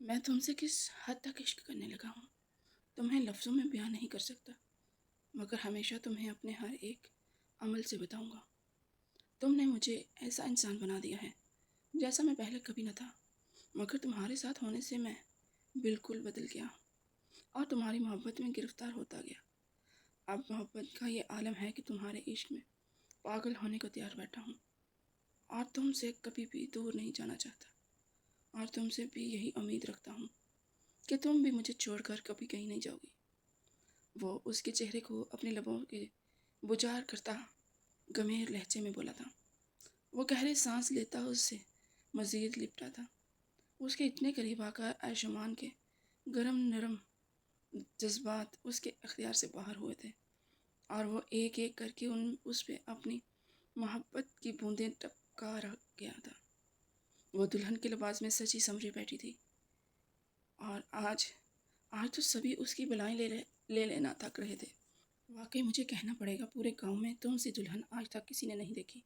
میں تم سے کس حد تک عشق کرنے لگا ہوں تمہیں لفظوں میں بیان نہیں کر سکتا، مگر ہمیشہ تمہیں اپنے ہر ایک عمل سے بتاؤں گا۔ تم نے مجھے ایسا انسان بنا دیا ہے جیسا میں پہلے کبھی نہ تھا، مگر تمہارے ساتھ ہونے سے میں بالکل بدل گیا اور تمہاری محبت میں گرفتار ہوتا گیا۔ اب محبت کا یہ عالم ہے کہ تمہارے عشق میں پاگل ہونے کو تیار بیٹھا ہوں اور تم سے کبھی بھی دور نہیں جانا چاہتا، اور تم سے بھی یہی امید رکھتا ہوں کہ تم بھی مجھے چھوڑ کر کبھی کہیں نہیں جاؤ گی۔ وہ اس کے چہرے کو اپنے لبوں کے بجار کرتا گمبھیر لہجے میں بولا تھا۔ وہ گہرے سانس لیتا اس سے مزید لپٹا تھا۔ اس کے اتنے قریب آ کر عیشمان کے گرم نرم جذبات اس کے اختیار سے باہر ہوئے تھے، اور وہ ایک ایک کر کے اس پہ اپنی محبت کی بوندیں ٹپکا رکھ گیا تھا۔ وہ دلہن کے لباس میں سجی سمری بیٹھی تھی، اور آج تو سبھی اس کی بلائیں لے لینا تھک رہے تھے۔ واقعی مجھے کہنا پڑے گا، پورے گاؤں میں تم سی دلہن آج تک کسی نے نہیں دیکھی۔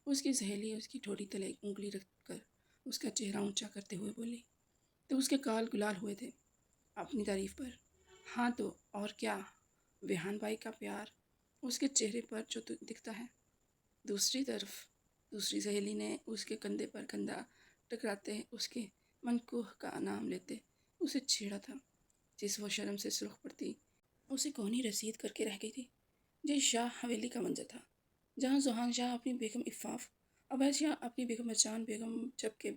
اس کی سہیلی اس کی ٹھوڑی تلے انگلی رکھ کر اس کا چہرہ اونچا کرتے ہوئے بولی، تو اس کے کال گلال ہوئے تھے اپنی تعریف پر۔ ہاں تو اور کیا، ریحان بھائی کا پیار اس کے چہرے پر جو دکھتا ہے۔ دوسری طرف دوسری سہیلی نے اس کے کندھے پر کندھا ٹکراتے اس کے منقوہ کا نام لیتے اسے چھیڑا تھا، جس وہ شرم سے سرخ پڑتی اسے کونی رسید کر کے رہ گئی تھی۔ جس شاہ حویلی کا منظر تھا جہاں زحان شاہ اپنی بیگم عفاف، عبید شاہ اپنی بیگم مرجان بیگم، جبکہ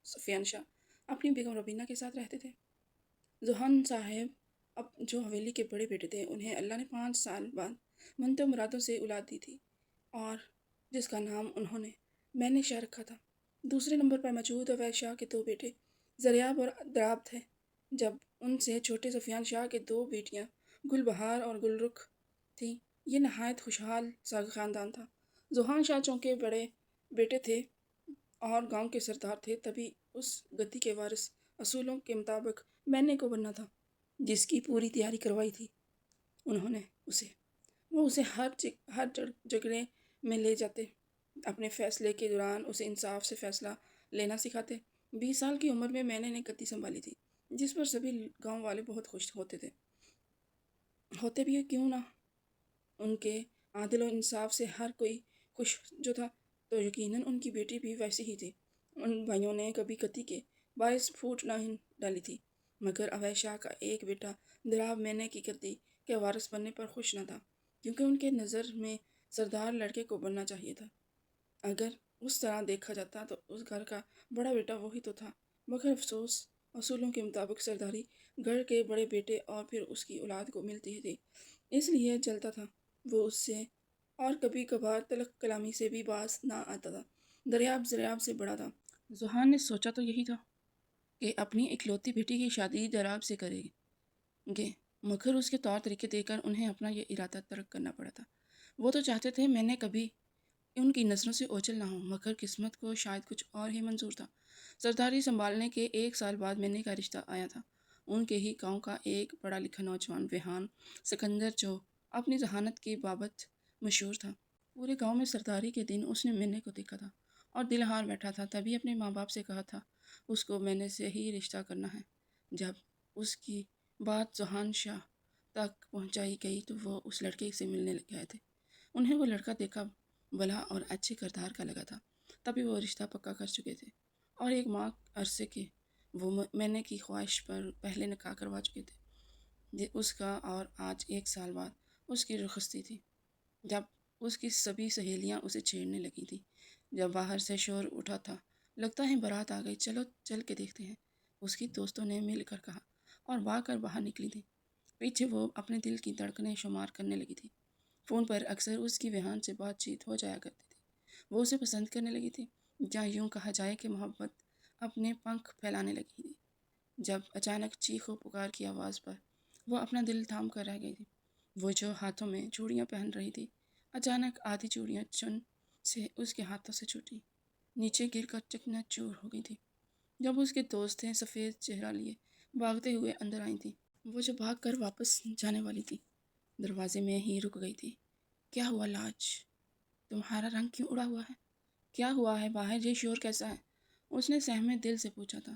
سفیان شاہ اپنی بیگم ربینہ کے ساتھ رہتے تھے۔ زحان صاحب اب جو حویلی کے بڑے بیٹے تھے، انہیں اللہ نے 5 سال بعد منتوں مرادوں سے اولاد دی تھی، اور جس کا نام انہوں نے میں نے شاہ رکھا تھا۔ دوسرے نمبر پر موجود عبید شاہ کے 2 بیٹے زریاب اور دراب تھے، جب ان سے چھوٹے سفیان شاہ کے 2 بیٹیاں گل بہار اور گل رخ تھیں۔ یہ نہایت خوشحال سا خاندان تھا۔ زحان شاہ چونکہ بڑے بیٹے تھے اور گاؤں کے سردار تھے، تبھی اس گدی کے وارث اصولوں کے مطابق مینے کو بننا تھا، جس کی پوری تیاری کروائی تھی انہوں نے اسے۔ وہ اسے ہر جھگڑے میں لے جاتے، اپنے فیصلے کے دوران اسے انصاف سے فیصلہ لینا سکھاتے۔ 20 سال کی عمر میں مینے نے گدی سنبھالی تھی، جس پر سبھی گاؤں والے بہت خوش ہوتے بھی کیوں نہ، ان کے عادل و انصاف سے ہر کوئی خوش جو تھا، تو یقیناً ان کی بیٹی بھی ویسی ہی تھی۔ ان بھائیوں نے کبھی گدی کے باعث پھوٹ نہیں ڈالی تھی، مگر عبید شاہ کا ایک بیٹا دراب مینے کی گدی کے وارث بننے پر خوش نہ تھا، کیونکہ ان کے نظر میں سردار لڑکے کو بننا چاہیے تھا۔ اگر اس طرح دیکھا جاتا تو اس گھر کا بڑا بیٹا وہی تو تھا، مگر افسوس اصولوں کے مطابق سرداری گھر کے بڑے بیٹے اور پھر اس کی اولاد کو ملتی تھی، اس لیے جلتا تھا وہ اس سے، اور کبھی کبھار تلخ کلامی سے بھی باز نہ آتا تھا۔ زریاب سے بڑا تھا۔ زحان نے سوچا تو یہی تھا کہ اپنی اکلوتی بیٹی کی شادی دراب سے کرے گے، مگر اس کے طور طریقے دیکھ کر انہیں اپنا یہ ارادہ ترک کرنا پڑا تھا۔ وہ تو چاہتے تھے میں نے کبھی ان کی نظروں سے اوجھل نہ ہوں، مگر قسمت کو شاید کچھ اور ہی منظور تھا۔ سرداری سنبھالنے کے 1 سال بعد مینے کا رشتہ آیا تھا۔ ان کے ہی گاؤں کا ایک پڑھا لکھا نوجوان ریحان سکندر، جو اپنی ذہانت کی بابت مشہور تھا۔ پورے گاؤں میں سرداری کے دن اس نے مینے کو دیکھا تھا اور دل ہار بیٹھا تھا، تبھی اپنے ماں باپ سے کہا تھا اس کو مینے سے ہی رشتہ کرنا ہے۔ جب اس کی بات زحان شاہ تک پہنچائی گئی تو وہ اس لڑکے سے ملنے گئے تھے۔ انہیں وہ لڑکا دیکھا بھلا اور اچھے کردار کا لگا تھا، تبھی وہ رشتہ پکا کر چکے تھے، اور 1 ماہ عرصے کے وہ مینے کی خواہش پر پہلے نکاح کروا چکے تھے اس کا، اور آج 1 سال بعد اس کی رخصتی تھی، جب اس کی سبھی سہیلیاں اسے چھیڑنے لگی تھیں۔ جب باہر سے شور اٹھا تھا، لگتا ہے بارات آ گئی، چلو چل کے دیکھتے ہیں، اس کی دوستوں نے مل کر کہا، اور بھاگ کر باہر نکلی تھی۔ پیچھے وہ اپنے دل کی دھڑکنیں شمار کرنے لگی تھی۔ فون پر اکثر اس کی ریحان سے بات چیت ہو جایا کرتی تھی۔ وہ اسے پسند کرنے لگی تھی، یا یوں کہا جائے کہ محبت اپنے پنکھ پھیلانے لگی تھی۔ جب اچانک چیخ و پکار کی آواز پر وہ اپنا دل تھام کر رہ گئی تھی۔ وہ جو ہاتھوں میں چوڑیاں پہن رہی تھی، اچانک آدھی چوڑیاں چن سے اس کے ہاتھوں سے چھوٹی نیچے گر کر چکنا چور ہو گئی تھی۔ جب اس کے دوستیں سفید چہرہ لیے بھاگتے ہوئے اندر آئی تھیں، وہ جو بھاگ کر واپس جانے والی تھی، دروازے میں ہی رک گئی تھی۔ کیا ہوا لاج، تمہارا رنگ کیوں اڑا ہوا ہے؟ کیا ہوا ہے باہر، یہ شور کیسا ہے؟ اس نے سہمے دل سے پوچھا تھا۔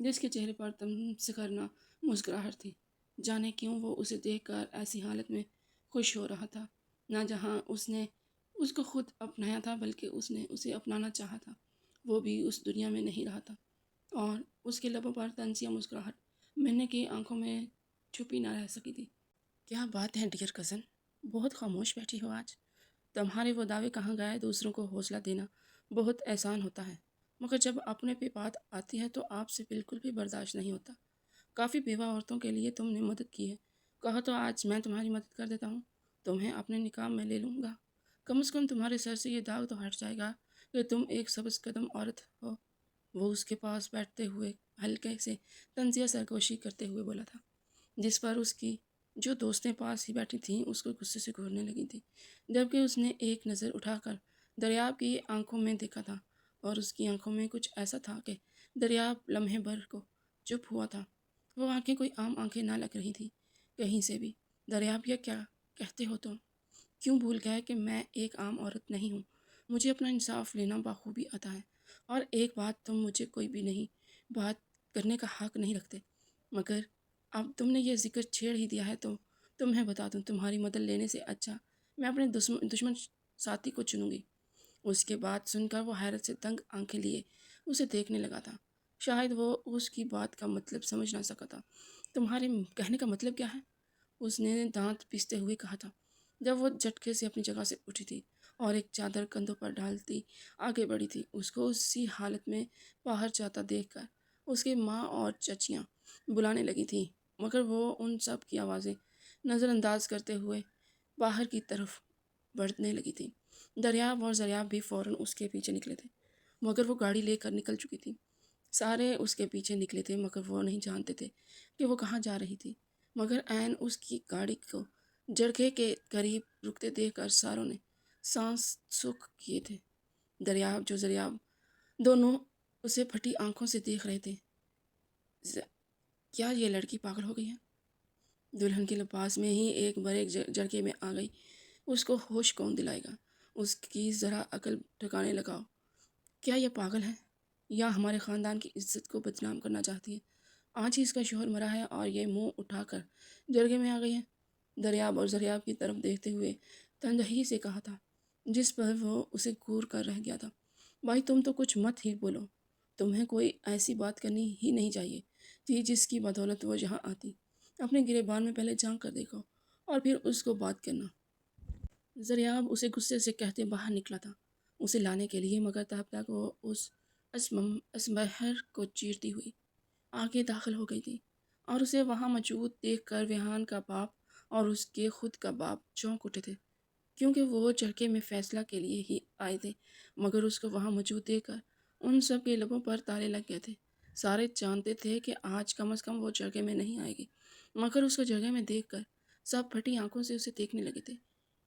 جس کے چہرے پر تم سے کرنا مسکراہٹ تھی۔ جانے کیوں وہ اسے دیکھ کر ایسی حالت میں خوش ہو رہا تھا، نہ جہاں اس نے اس کو خود اپنایا تھا بلکہ اس نے اسے اپنانا چاہا تھا۔ وہ بھی اس دنیا میں نہیں رہا تھا، اور اس کے لبوں پر طنزیہ مسکراہٹ مرنے کی آنکھوں میں چھپی نہ رہ سکی تھی۔ کیا بات ہے ڈیئر کزن، بہت خاموش بیٹھی ہو آج۔ تمہارے وہ دعوے کہاں گئے؟ دوسروں کو حوصلہ دینا بہت احسان ہوتا ہے، مگر جب اپنے پہ بات آتی ہے تو آپ سے بالکل بھی برداشت نہیں ہوتا۔ کافی بیوہ عورتوں کے لیے تم نے مدد کی ہے، کہا تو آج میں تمہاری مدد کر دیتا ہوں، تمہیں اپنے نکاح میں لے لوں گا۔ کم از کم تمہارے سر سے یہ داغ تو ہٹ جائے گا کہ تم ایک سبز قدم عورت ہو۔ وہ اس کے پاس بیٹھتے ہوئے ہلکے سے طنزیہ سرگوشی کرتے ہوئے بولا تھا، جس پر اس کی جو دوستیں پاس ہی بیٹھی تھیں اس کو غصے سے گھورنے لگی تھیں، جبکہ اس نے ایک نظر اٹھا کر دریاب کی آنکھوں میں دیکھا تھا، اور اس کی آنکھوں میں کچھ ایسا تھا کہ دریاب لمحے بھر کو چپ ہوا تھا۔ وہ آنکھیں کوئی عام آنکھیں نہ لگ رہی تھیں کہیں سے بھی۔ دریاب، یہ کیا کہتے ہو تم؟ کیوں بھول گئے کہ میں ایک عام عورت نہیں ہوں؟ مجھے اپنا انصاف لینا بخوبی آتا ہے، اور ایک بات، تم مجھے کوئی بھی نہیں بات کرنے کا حق نہیں رکھتے، مگر اب تم نے یہ ذکر چھیڑ ہی دیا ہے تو تمہیں بتا دوں، تمہاری مدد لینے سے اچھا میں اپنے دشمن ساتھی کو چنوں گی۔ اس کے بعد سن کر وہ حیرت سے تنگ آنکھیں لیے اسے دیکھنے لگا تھا۔ شاید وہ اس کی بات کا مطلب سمجھ نہ سکا تھا۔ تمہارے کہنے کا مطلب کیا ہے؟ اس نے دانت پیستے ہوئے کہا تھا، جب وہ جھٹکے سے اپنی جگہ سے اٹھی تھی اور ایک چادر کندھوں پر ڈالتی آگے بڑھی تھی۔ اس کو اسی حالت میں باہر جاتا دیکھ کر اس کی ماں اور چچیاں بلانے لگی تھیں، مگر وہ ان سب کی آوازیں نظر انداز کرتے ہوئے باہر کی طرف بڑھنے لگی تھی۔ دریاب اور زریاب بھی فوراً اس کے پیچھے نکلے تھے، مگر وہ گاڑی لے کر نکل چکی تھی۔ سارے اس کے پیچھے نکلے تھے، مگر وہ نہیں جانتے تھے کہ وہ کہاں جا رہی تھی۔ مگر عین اس کی گاڑی کو جڑکے کے قریب رکتے دیکھ کر ساروں نے سانس سکھ کیے تھے۔ دریاب جو زریاب دونوں اسے پھٹی آنکھوں سے دیکھ رہے تھے۔ کیا یہ لڑکی پاگل ہو گئی ہے؟ دلہن کے لباس میں ہی ایک بڑے جھڑکے میں آ گئی۔ اس کو ہوش کون دلائے گا؟ اس کی ذرا عقل ٹھکانے لگاؤ۔ کیا یہ پاگل ہے یا ہمارے خاندان کی عزت کو بدنام کرنا چاہتی ہے؟ آج ہی اس کا شوہر مرا ہے اور یہ منہ اٹھا کر جرگے میں آ گئی ہے۔ دریاب اور زریاب کی طرف دیکھتے ہوئے تندہی سے کہا تھا، جس پر وہ اسے گور کر رہ گیا تھا۔ بھائی تم تو کچھ مت ہی بولو، تمہیں کوئی ایسی بات کرنی ہی نہیں چاہیے تھی جس کی بدولت وہ یہاں آتی۔ اپنے گریبان میں پہلے جھانک کر دیکھو اور پھر اس کو بات کرنا۔ زریاب اسے غصے سے کہتے باہر نکلا تھا اسے لانے کے لیے، مگر تب تک وہ اس اسمبہر کو چیرتی ہوئی آگے داخل ہو گئی تھی، اور اسے وہاں موجود دیکھ کر ریحان کا باپ اور اس کے خود کا باپ چونک اٹھے تھے، کیونکہ وہ جھڑکے میں فیصلہ کے لیے ہی آئے تھے، مگر اس کو وہاں موجود دیکھ کر ان سب کے لبوں پر تالے لگ گئے تھے۔ سارے جانتے تھے کہ آج کم از کم وہ جگہ میں نہیں آئے گی، مگر اس کو جگہ میں دیکھ کر سب پھٹی آنکھوں سے اسے دیکھنے لگے تھے۔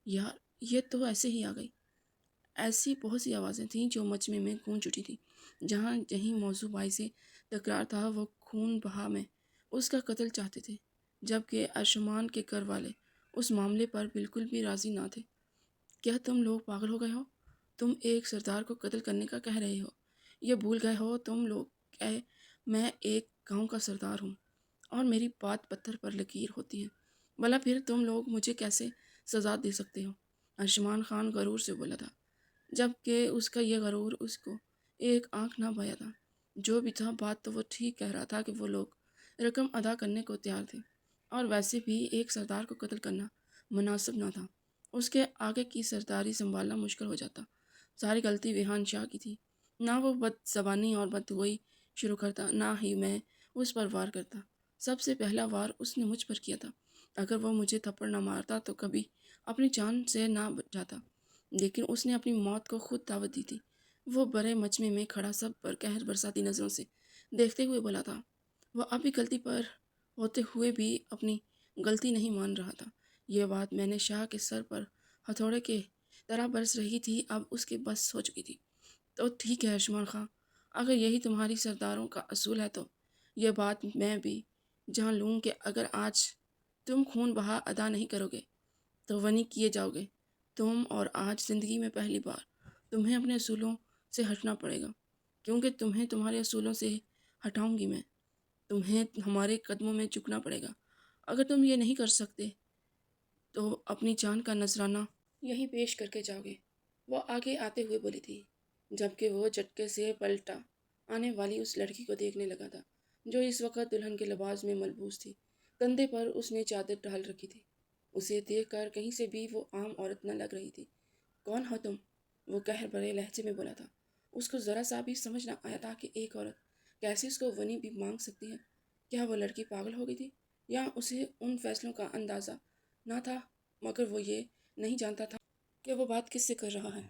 یار، یہ تو ایسے ہی آ گئی۔ ایسی بہت سی آوازیں تھیں جو مجمع میں گونج اٹھی تھی۔ جہاں جہیں موضوع بائی سے تکرار تھا، وہ خون بہا میں اس کا قتل چاہتے تھے، جبکہ ارشمان کے گھر والے اس معاملے پر بالکل بھی راضی نہ تھے۔ کیا تم لوگ پاگل ہو گئے ہو؟ تم ایک سردار کو قتل کرنے کا کہہ رہے ہو؟ یہ بھول گئے ہو تم لوگ کہ میں ایک گاؤں کا سردار ہوں اور میری بات پتھر پر لکیر ہوتی ہے؟ بھلا پھر تم لوگ مجھے کیسے سزا دے سکتے ہو؟ ارشمان خان غرور سے بولا تھا، جبکہ اس کا یہ غرور اس کو ایک آنکھ نہ بھایا تھا۔ جو بھی تھا، بات تو وہ ٹھیک کہہ رہا تھا کہ وہ لوگ رقم ادا کرنے کو تیار تھے، اور ویسے بھی ایک سردار کو قتل کرنا مناسب نہ تھا۔ اس کے آگے کی سرداری سنبھالنا مشکل ہو جاتا۔ ساری غلطی ریحان شاہ کی تھی۔ نہ وہ بد زبانی اور بدگوئی شروع کرتا، نہ ہی میں اس پر وار کرتا۔ سب سے پہلا وار اس نے مجھ پر کیا تھا۔ اگر وہ مجھے تھپڑ نہ مارتا تو کبھی اپنی جان سے نہ جاتا، لیکن اس نے اپنی موت کو خود دعوت دی تھی۔ وہ بڑے مجمع میں کھڑا سب پر قہر برساتی نظروں سے دیکھتے ہوئے بولا تھا۔ وہ ابھی غلطی پر ہوتے ہوئے بھی اپنی غلطی نہیں مان رہا تھا۔ یہ بات میں نے شاہ کے سر پر ہتھوڑے کے طرح برس رہی تھی، اب اس کے بس ہو چکی تھی۔ تو ٹھیک ہے ارشمان خان، اگر یہی تمہاری سرداروں کا اصول ہے تو یہ بات میں بھی جان لوں کہ اگر آج تم خون بہا ادا نہیں کرو گے تو ونی کیے جاؤ گے۔ تم، اور آج زندگی میں پہلی بار تمہیں اپنے اصولوں سے ہٹنا پڑے گا، کیونکہ تمہیں تمہارے اصولوں سے ہٹاؤں گی میں۔ تمہیں ہمارے قدموں میں جھکنا پڑے گا۔ اگر تم یہ نہیں کر سکتے تو اپنی جان کا نذرانہ یہی پیش کر کے جاؤ گے، وہ آگے آتے ہوئے بولی تھی، جبکہ وہ جھٹکے سے پلٹا آنے والی اس لڑکی کو دیکھنے لگا تھا جو اس وقت دلہن کے لباس میں ملبوس تھی۔ کندھے پر اس نے چادر ڈال رکھی تھی۔ اسے دیکھ کر کہیں سے بھی وہ عام عورت نہ لگ رہی تھی۔ کون ہو تم؟ وہ قہر بھرے لہجے میں بولا تھا۔ اس کو ذرا سا بھی سمجھ نہ آیا تھا کہ ایک عورت کیسے اس کو ونی بھی مانگ سکتی ہے۔ کیا وہ لڑکی پاگل ہو گئی تھی یا اسے ان فیصلوں کا اندازہ نہ تھا؟ مگر وہ یہ نہیں جانتا تھا کہ وہ بات کس سے کر رہا ہے۔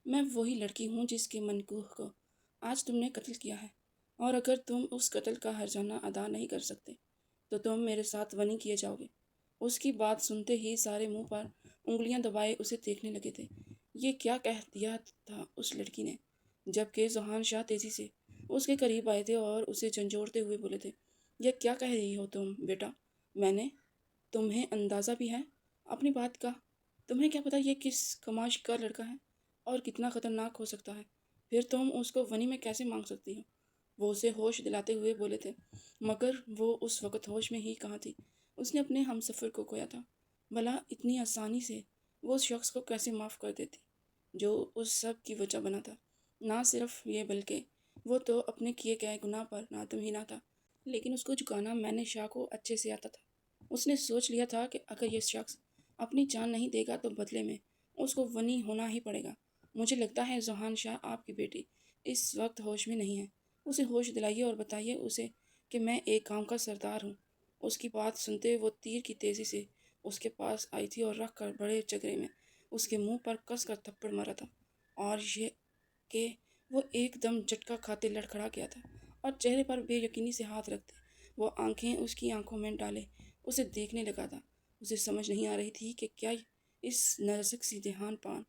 میں وہی لڑکی ہوں جس کے منکوح کو آج تم نے قتل کیا ہے، اور اگر تم اس قتل کا ہرجانہ ادا نہیں کر سکتے تو تم میرے ساتھ ونی کیے جاؤ گے۔ اس کی بات سنتے ہی سارے منہ پر انگلیاں دبائے اسے دیکھنے لگے تھے۔ یہ کیا کہہ دیا تھا اس لڑکی نے؟ جبکہ ذوحان شاہ تیزی سے اس کے قریب آئے تھے اور اسے جھنجھوڑتے ہوئے بولے تھے، یہ کیا کہہ رہی ہو تم بیٹا؟ میں نے تمہیں اندازہ بھی ہے اپنی بات کا؟ تمہیں کیا پتا یہ کس کماش کا لڑکا ہے اور کتنا خطرناک ہو سکتا ہے؟ پھر تم اس کو ونی میں کیسے مانگ سکتی ہو؟ وہ اسے ہوش دلاتے ہوئے بولے تھے، مگر وہ اس وقت ہوش میں ہی کہاں تھی۔ اس نے اپنے ہم سفر کو کھویا تھا۔ بھلا اتنی آسانی سے وہ اس شخص کو کیسے معاف کر دیتی جو اس سب کی وجہ بنا تھا؟ نہ صرف یہ بلکہ وہ تو اپنے کیے گئے گناہ پر نادم ہی نہ تھا، لیکن اس کو جھکانا میں نے شاہ کو اچھے سے آتا تھا۔ اس نے سوچ لیا تھا کہ اگر یہ شخص اپنی جان نہیں دے گا تو بدلے میں اس کو ونی ہونا ہی پڑے گا۔ مجھے لگتا ہے ذوحان شاہ آپ کی بیٹی اس وقت ہوش میں نہیں ہے۔ اسے ہوش دلائیے اور بتائیے اسے کہ میں ایک گاؤں کا سردار ہوں۔ اس کی بات سنتے وہ تیر کی تیزی سے اس کے پاس آئی تھی اور رکھ کر بڑے جگرے میں اس کے منہ پر کس کر تھپڑ مارا تھا، اور یہ کہ وہ ایک دم جھٹکا کھاتے لڑکھڑا گیا تھا اور چہرے پر بے یقینی سے ہاتھ رکھتے وہ آنکھیں اس کی آنکھوں میں ڈالے اسے دیکھنے لگا تھا۔ اسے سمجھ نہیں آ رہی تھی کہ کیا اس نرسک سی دھیان پان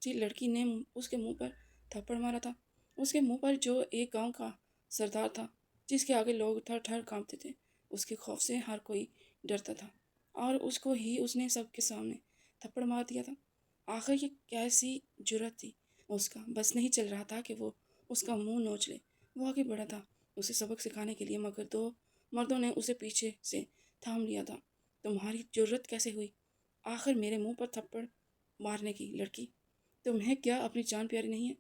سی لڑکی نے اس کے منہ پر تھپڑ مارا تھا، اس کے منہ پر جو ایک گاؤں کا سردار تھا جس کے آگے لوگ تھر تھر کانپتے تھے۔ اس کے خوف سے ہر کوئی ڈرتا تھا اور اس کو ہی اس نے سب کے سامنے تھپڑ مار دیا تھا۔ آخر یہ کیسی جرأت تھی اس کا؟ بس نہیں چل رہا تھا کہ وہ اس کا منہ نوچ لے۔ وہ آگے بڑھا تھا اسے سبق سکھانے کے لیے، مگر دو مردوں نے اسے پیچھے سے تھام لیا تھا۔ تمہاری جرأت کیسے ہوئی آخر میرے منہ پر تھپڑ مارنے کی؟ لڑکی، تمہیں کیا اپنی جان پیاری نہیں ہے؟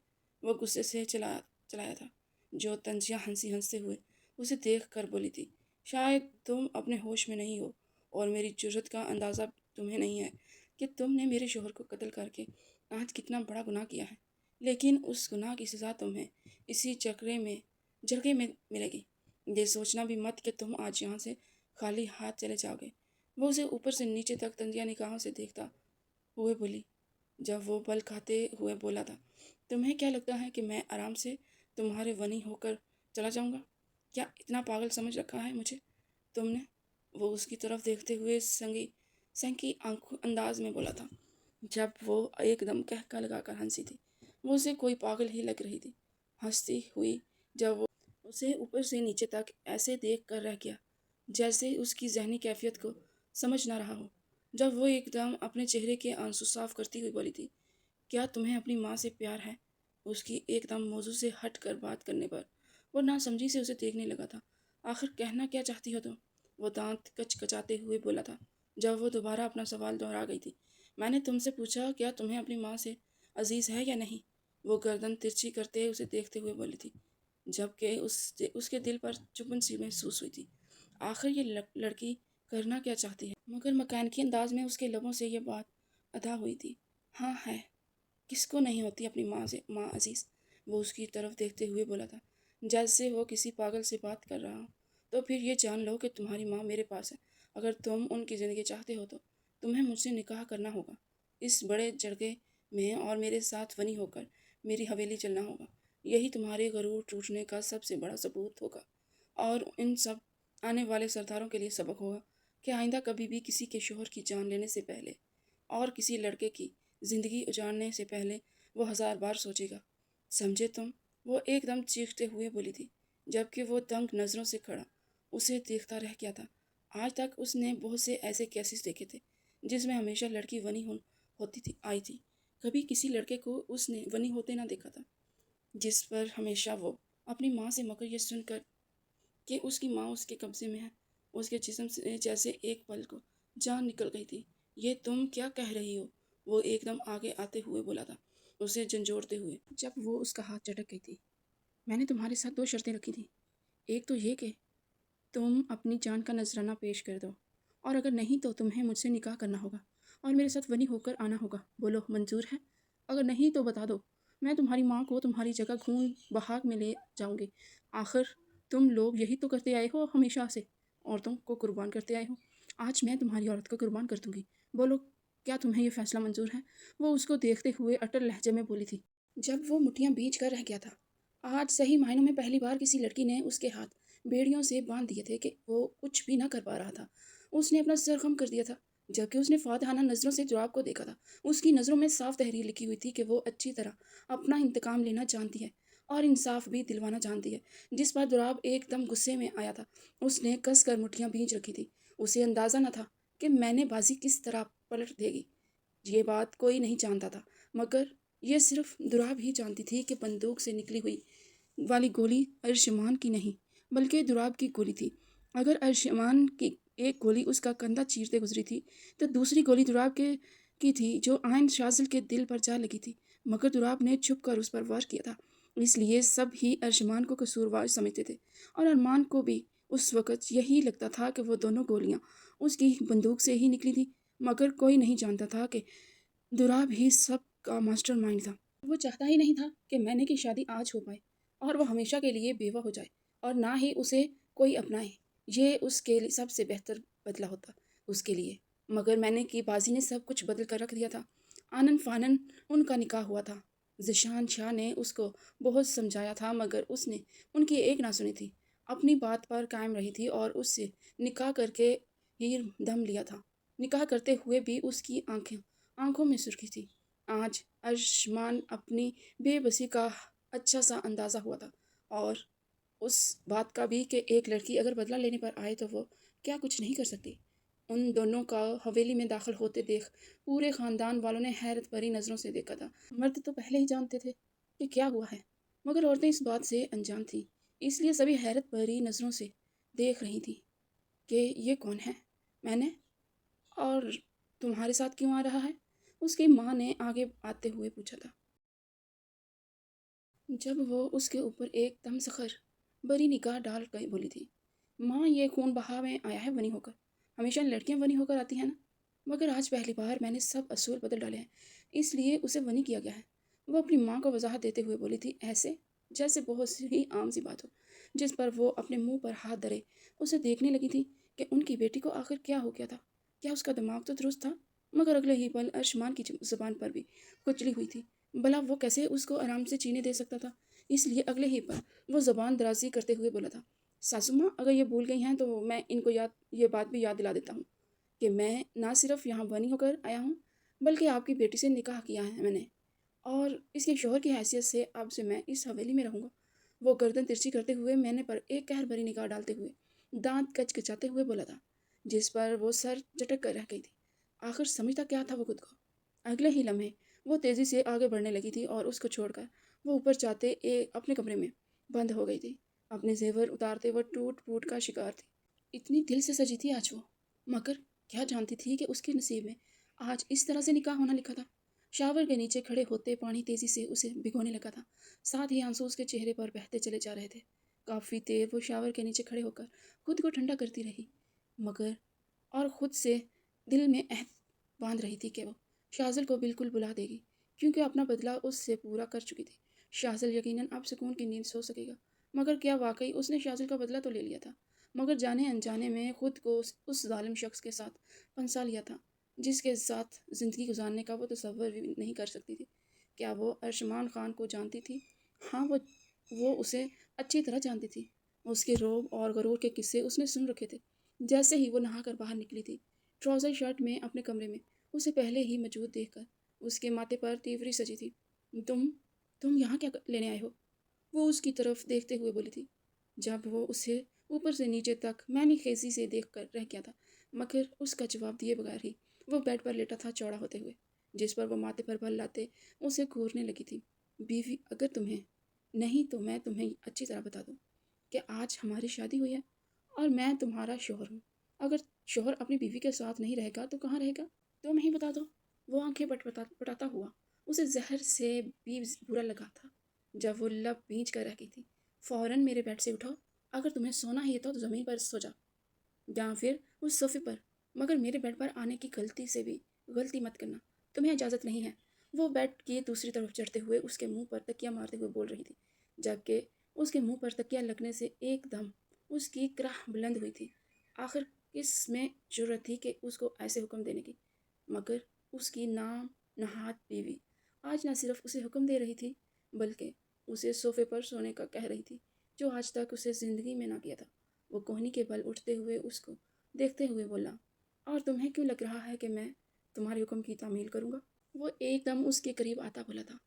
وہ غصے سے چلایا تھا جو تنزیہ ہنستے ہوئے اسے دیکھ کر بولی تھی، شاید تم اپنے ہوش میں نہیں ہو اور میری جرأت کا اندازہ تمہیں نہیں ہے کہ تم نے میرے شوہر کو قتل کر کے آج کتنا بڑا گناہ کیا ہے، لیکن اس گناہ کی سزا تمہیں اسی جرگے میں ملے گی۔ یہ سوچنا بھی مت کہ تم آج یہاں سے خالی ہاتھ چلے جاؤ گے۔ وہ اسے اوپر سے نیچے تک تنزیہ نگاہوں سے دیکھتا ہوئے بولی، جب وہ بل کھاتے ہوئے بولا تھا، تمہیں کیا لگتا ہے کہ میں آرام سے تمہارے ونی ہو کر چلا جاؤں گا؟ کیا اتنا پاگل سمجھ رکھا ہے مجھے تم نے؟ وہ اس کی طرف دیکھتے ہوئے سنکی انداز میں بولا تھا، جب وہ ایک دم کہکا لگا کر ہنسی تھی۔ وہ اسے کوئی پاگل ہی لگ رہی تھی، ہنستی ہوئی جب وہ اسے اوپر سے نیچے تک ایسے دیکھ کر رہ گیا جیسے اس کی ذہنی کیفیت کو سمجھ نہ رہا ہو۔ جب وہ ایک دم اپنے چہرے کے آنسو صاف کرتی ہوئی بولی تھی، کیا تمہیں اپنی ماں سے پیار ہے؟ اس کی ایک دم موضوع سے ہٹ کر بات کرنے پر وہ ناسمجھی سے اسے دیکھنے لگا تھا۔ آخر کہنا کیا چاہتی ہو تم؟ وہ دانت کچکچاتے ہوئے بولا تھا جب وہ دوبارہ اپنا سوال دہرا گئی تھی۔ میں نے تم سے پوچھا کیا تمہیں اپنی ماں سے عزیز ہے یا نہیں؟ وہ گردن ترچھی کرتے اسے دیکھتے ہوئے بولی تھی، جبکہ اس کے دل پر چبھن سی محسوس ہوئی تھی۔ آخر یہ لڑکی کرنا کیا چاہتی ہے؟ مگر مکانکی انداز میں اس کے لبوں سے یہ بات ادا ہوئی تھی۔ ہاں ہے، کس کو نہیں ہوتی اپنی ماں عزیز؟ وہ اس کی طرف دیکھتے ہوئے بولا تھا جیسے وہ کسی پاگل سے بات کر رہا ہو۔ تو پھر یہ جان لو کہ تمہاری ماں میرے پاس ہے۔ اگر تم ان کی زندگی چاہتے ہو تو تمہیں مجھ سے نکاح کرنا ہوگا اس بڑے جرگے میں اور میرے ساتھ ونی ہو کر میری حویلی چلنا ہوگا۔ یہی تمہارے غرور ٹوٹنے کا سب سے بڑا ثبوت ہوگا اور ان سب آنے والے سرداروں کے لیے سبق ہوگا کہ آئندہ کبھی بھی کسی کے شوہر کی جان لینے سے پہلے اور کسی لڑکے کی زندگی اجاڑنے سے پہلے وہ 1000 بار سوچے گا۔ سمجھے تم؟ وہ ایک دم چیختے ہوئے بولی تھی، جبکہ وہ تنگ نظروں سے کھڑا اسے دیکھتا رہ گیا تھا۔ آج تک اس نے بہت سے ایسے کیسز دیکھے تھے جس میں ہمیشہ لڑکی ونی ہوتی آئی تھی، کبھی کسی لڑکے کو اس نے ونی ہوتے نہ دیکھا تھا جس پر ہمیشہ وہ اپنی ماں سے، مگر یہ سن کر کہ اس کی ماں اس کے قبضے میں ہے۔ اس کے جسم سے جیسے ایک پل کو جان نکل گئی تھی۔ یہ تم کیا کہہ رہی ہو؟ وہ ایک دم آگے آتے ہوئے بولا تھا، اسے جھنجھوڑتے ہوئے، جب وہ اس کا ہاتھ چٹک گئی تھی۔ میں نے تمہارے ساتھ 2 شرطیں رکھی تھیں، ایک تو یہ کہ تم اپنی جان کا نذرانہ پیش کر دو، اور اگر نہیں تو تمہیں مجھ سے نکاح کرنا ہوگا اور میرے ساتھ ونی ہو کر آنا ہوگا۔ بولو منظور ہے؟ اگر نہیں تو بتا دو، میں تمہاری ماں کو تمہاری جگہ خون بہا میں لے جاؤں گی۔ آخر تم لوگ یہی تو کرتے آئے ہو ہمیشہ سے، عورتوں کو قربان کرتے آئے ہو۔ آج میں تمہاری عورت کو قربان کر دوں گی۔ بولو کیا تمہیں یہ فیصلہ منظور ہے؟ وہ اس کو دیکھتے ہوئے اٹل لہجے میں بولی تھی، جب وہ مٹھیاں بیچ کر رہ گیا تھا۔ آج صحیح معنوں میں پہلی بار کسی لڑکی نے اس کے ہاتھ بیڑیوں سے باندھ دیے تھے کہ وہ کچھ بھی نہ کر پا رہا تھا۔ اس نے اپنا سر خم کر دیا تھا جبکہ اس نے فاتحانہ نظروں سے دعاب کو دیکھا تھا۔ اس کی نظروں میں صاف تحریر لکھی ہوئی تھی کہ وہ اچھی طرح اپنا انتقام لینا جانتی ہے اور انصاف بھی دلوانا جانتی ہے، جس پر دعاب ایک دم غصے میں آیا تھا۔ اس نے کس کر مٹھیاں بھینچ رکھی تھی۔ اسے اندازہ نہ تھا کہ میں نے بازی کس طرح پلٹ دے گی۔ یہ بات کوئی نہیں جانتا تھا، مگر یہ صرف دعاب ہی جانتی تھی کہ بندوق سے نکلی ہوئی والی گولی ارشمان کی نہیں بلکہ دعاب کی گولی تھی۔ اگر ارشمان کی ایک گولی اس کا کندھا چیرتے گزری تھی تو دوسری گولی دعاب کی تھی جو آئین شاذل کے دل پر جا لگی تھی، مگر دعاب نے چھپ کر اس پر وار کیا تھا۔ اس لیے سب ہی ارشمان کو قصوروار سمجھتے تھے، اور ارمان کو بھی اس وقت یہی لگتا تھا کہ وہ دونوں گولیاں اس کی بندوق سے ہی نکلی تھی، مگر کوئی نہیں جانتا تھا کہ دعاب ہی سب کا ماسٹر مائنڈ تھا۔ وہ چاہتا ہی نہیں تھا کہ مینے کی شادی آج ہو پائے اور وہ ہمیشہ کے لیے بیوہ ہو جائے، اور نہ ہی اسے کوئی اپنائے۔ یہ اس کے سب سے بہتر بدلہ ہوتا اس کے لیے، مگر مینے کی بازی نے سب کچھ بدل کر رکھ دیا تھا۔ آنن فانن ان کا نکاح ہوا تھا۔ ذیشان شاہ نے اس کو بہت سمجھایا تھا، مگر اس نے ان کی ایک نہ سنی تھی، اپنی بات پر قائم رہی تھی اور اس سے نکاح کر کے ہی دم لیا تھا۔ نکاح کرتے ہوئے بھی اس کی آنکھوں میں سرخی تھی۔ آج ارشمان اپنی بے بسی کا اچھا سا اندازہ ہوا تھا، اور اس بات کا بھی کہ ایک لڑکی اگر بدلہ لینے پر آئے تو وہ کیا کچھ نہیں کر سکتی۔ ان دونوں کا حویلی میں داخل ہوتے دیکھ پورے خاندان والوں نے حیرت بھری نظروں سے دیکھا تھا۔ مرد تو پہلے ہی جانتے تھے کہ کیا ہوا ہے، مگر عورتیں اس بات سے انجان تھیں، اس لیے سبھی حیرت بھری نظروں سے دیکھ رہی تھیں کہ یہ کون ہے، میں نے، اور تمہارے ساتھ کیوں آ رہا ہے؟ اس کی ماں نے آگے آتے ہوئے پوچھا تھا، جب وہ اس کے اوپر ایک دم سخر بری نگاہ ڈال گئی بولی تھی، ماں یہ خون بہا میں آیا ہے ونی ہو کر، ہمیشہ لڑکیاں ونی ہو کر آتی ہیں نا، مگر آج پہلی بار میں نے سب اصول بدل ڈالے ہیں، اس لیے اسے ونی کیا گیا ہے۔ وہ اپنی ماں کو وضاحت دیتے ہوئے بولی تھی، ایسے جیسے بہت سی عام سی بات ہو، جس پر وہ اپنے منہ پر ہاتھ دھرے اسے دیکھنے لگی تھی کہ ان کی بیٹی کو آخر کیا ہو گیا تھا۔ کیا اس کا دماغ تو درست تھا؟ مگر اگلے ہی پل ارشمان کی زبان پر بھی کچلی ہوئی تھی، بھلا وہ کیسے اس کو آرام سے چینے دے سکتا تھا؟ اس لیے اگلے ہی پل وہ زبان درازی کرتے ہوئے بولا تھا، ساسو ماں اگر یہ بھول گئی ہیں تو میں ان کو یہ بات بھی یاد دلا دیتا ہوں کہ میں نہ صرف یہاں ونی ہو کر آیا ہوں، بلکہ آپ کی بیٹی سے نکاح کیا ہے میں نے، اور اس کے شوہر کی حیثیت سے اب سے میں اس حویلی میں رہوں گا۔ وہ گردن ترچھی کرتے ہوئے میں نے پر ایک قہر بھری نگاہ ڈالتے ہوئے دانت کچکچاتے ہوئے بولا تھا، جس پر وہ سر چٹک کر رہ گئی تھی۔ آخر سمجھتا کیا تھا وہ خود کو؟ اگلے ہی لمحے وہ تیزی سے آگے بڑھنے لگی تھی اور اس کو چھوڑ کر وہ اوپر جاتے اپنے کمرے میں بند ہو گئی تھی۔ اپنے زیور اتارتے وہ ٹوٹ پھوٹ کا شکار تھی۔ اتنی دل سے سجی تھی آج وہ، مگر کیا جانتی تھی کہ اس کے نصیب میں آج اس طرح سے نکاح ہونا لکھا تھا۔ شاور کے نیچے کھڑے ہوتے پانی تیزی سے اسے بھگونے لگا تھا، ساتھ ہی آنسو اس کے چہرے پر بہتے چلے جا رہے تھے۔ کافی دیر وہ شاور کے نیچے کھڑے ہو کر خود کو ٹھنڈا کرتی رہی، مگر اور خود سے دل میں عہد باندھ رہی تھی کہ وہ شاذل کو بالکل بلا دے گی، کیونکہ اپنا بدلہ اس سے پورا کر چکی تھی۔ شاذل یقیناً اب سکون کی نیند سو سکے گا، مگر کیا واقعی اس نے شاذل کا بدلہ تو لے لیا تھا، مگر جانے انجانے میں خود کو اس ظالم شخص کے ساتھ پھنسا لیا تھا جس کے ساتھ زندگی گزارنے کا وہ تصور بھی نہیں کر سکتی تھی۔ کیا وہ ارشمان خان کو جانتی تھی؟ ہاں، وہ اسے اچھی طرح جانتی تھی۔ اس کے روب اور غرور کے قصے اس نے سن رکھے تھے۔ جیسے ہی وہ نہا کر باہر نکلی تھی، ٹراؤزر شرٹ میں اپنے کمرے میں اسے پہلے ہی موجود دیکھ کر اس کے ماتھے پر تیوری سجی تھی۔ تم یہاں کیا لینے آئے ہو؟ وہ اس کی طرف دیکھتے ہوئے بولی تھی، جب وہ اسے اوپر سے نیچے تک معنی خیزی سے دیکھ کر رہ گیا تھا، مگر اس کا جواب دیے بغیر ہی وہ بیڈ پر لیٹا تھا چوڑا ہوتے ہوئے، جس پر وہ ماتھے پر بل لاتے اسے گھورنے لگی تھی۔ بیوی اگر تمہیں نہیں تو میں تمہیں اچھی طرح بتا دوں، کہ آج ہماری شادی ہوئی ہے اور میں تمہارا شوہر ہوں۔ اگر شوہر اپنی بیوی کے ساتھ نہیں رہے گا تو کہاں رہے گا؟ تم ہی بتا دو۔ وہ آنکھیں پٹاتا ہوا، اسے زہر سے بھی برا لگا تھا جب وہ لب بھیج کر رہ گئی تھی۔ فوراً میرے بیڈ سے اٹھو، اگر تمہیں سونا ہی تو زمین پر سو جا یا پھر اس صوفے پر، مگر میرے بیڈ پر آنے کی غلطی سے بھی غلطی مت کرنا، تمہیں اجازت نہیں ہے۔ وہ بیڈ کی دوسری طرف چڑھتے ہوئے اس کے منہ پر تکیہ مارتے ہوئے بول رہی تھی، جبکہ اس کے منہ پر تکیہ لگنے سے ایک دم اس کی کرہ بلند ہوئی تھی۔ آخر کس میں جرأت تھی کہ اس کو ایسے حکم دینے کی؟ مگر اس کی نام نہاد بیوی آج نہ صرف اسے حکم دے رہی تھی بلکہ اسے صوفے پر سونے کا کہہ رہی تھی، جو آج تک اسے زندگی میں نہ کیا تھا۔ وہ کوہنی کے بل اٹھتے ہوئے اس کو دیکھتے ہوئے بولا، اور تمہیں کیوں لگ رہا ہے کہ میں تمہارے حکم کی تعمیل کروں گا؟ وہ ایک دم اس کے قریب آتا بولا تھا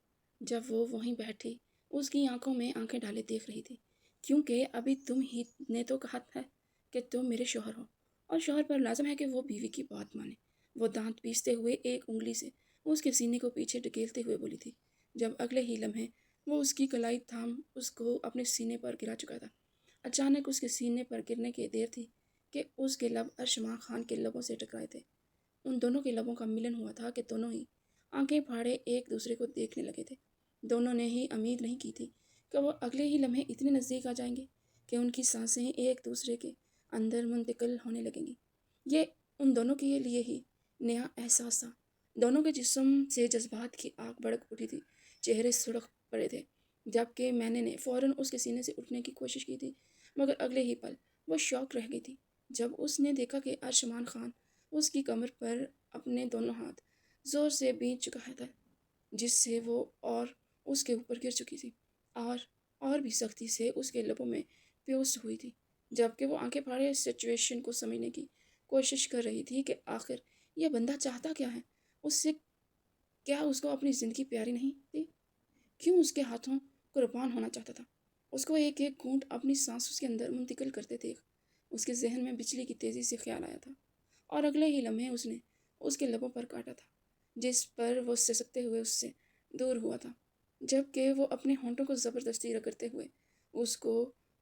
جب وہ وہیں بیٹھی اس کی آنکھوں میں آنکھیں ڈالے دیکھ رہی تھی، کیونکہ ابھی تم ہی نے تو کہا ہے کہ تم میرے شوہر ہو اور شوہر پر لازم ہے کہ وہ بیوی کی بات مانے۔ وہ دانت پیستے ہوئے ایک انگلی سے اس کے سینے کو پیچھے ڈھکیلتے ہوئے بولی تھی، جب اگلے ہی لمحے وہ اس کی کلائی تھام اس کو اپنے سینے پر گرا چکا تھا۔ اچانک اس کے سینے پر گرنے کی دیر تھی کہ اس کے لب ارشما خان کے لبوں سے ٹکرائے تھے۔ ان دونوں کے لبوں کا ملن ہوا تھا کہ دونوں ہی آنکھیں پھاڑے ایک دوسرے کو دیکھنے لگے تھے۔ دونوں نے ہی امید نہیں کی تھی کہ وہ اگلے ہی لمحے اتنے نزدیک آ جائیں گے کہ ان کی سانسیں ایک دوسرے کے اندر منتقل ہونے لگیں گی۔ یہ ان دونوں کے لیے ہی نیا احساس تھا۔ دونوں کے جسم سے جذبات کی آگ بھڑک اٹھی تھی، چہرے سرخ پڑے تھے، جبکہ میں نے فوراً اس کے سینے سے اٹھنے کی کوشش کی تھی، مگر اگلے ہی پل وہ شوق رہ گئی تھی جب اس نے دیکھا کہ ارشمان خان اس کی کمر پر اپنے دونوں ہاتھ زور سے بیٹھ چکا تھا، جس سے وہ اور اس کے اوپر گر چکی تھی اور بھی سختی سے اس کے لبوں میں پیوست ہوئی تھی، جبکہ وہ آنکھیں پھاڑے سچویشن کو سمجھنے کی کوشش کر رہی تھی کہ آخر یہ بندہ چاہتا کیا ہے اس سے؟ کیا اس کو اپنی زندگی پیاری نہیں تھی؟ کیوں اس کے ہاتھوں قربان ہونا چاہتا تھا؟ اس کو ایک ایک گھونٹ اپنی سانس اس کے اندر منتقل کرتے دیکھ اس کے ذہن میں بجلی کی تیزی سے خیال آیا تھا، اور اگلے ہی لمحے اس نے اس کے لبوں پر کاٹا تھا جس پر وہ سسکتے ہوئے اس سے دور ہوا تھا، جبکہ وہ اپنے ہونٹوں کو زبردستی رگڑتے ہوئے اس کو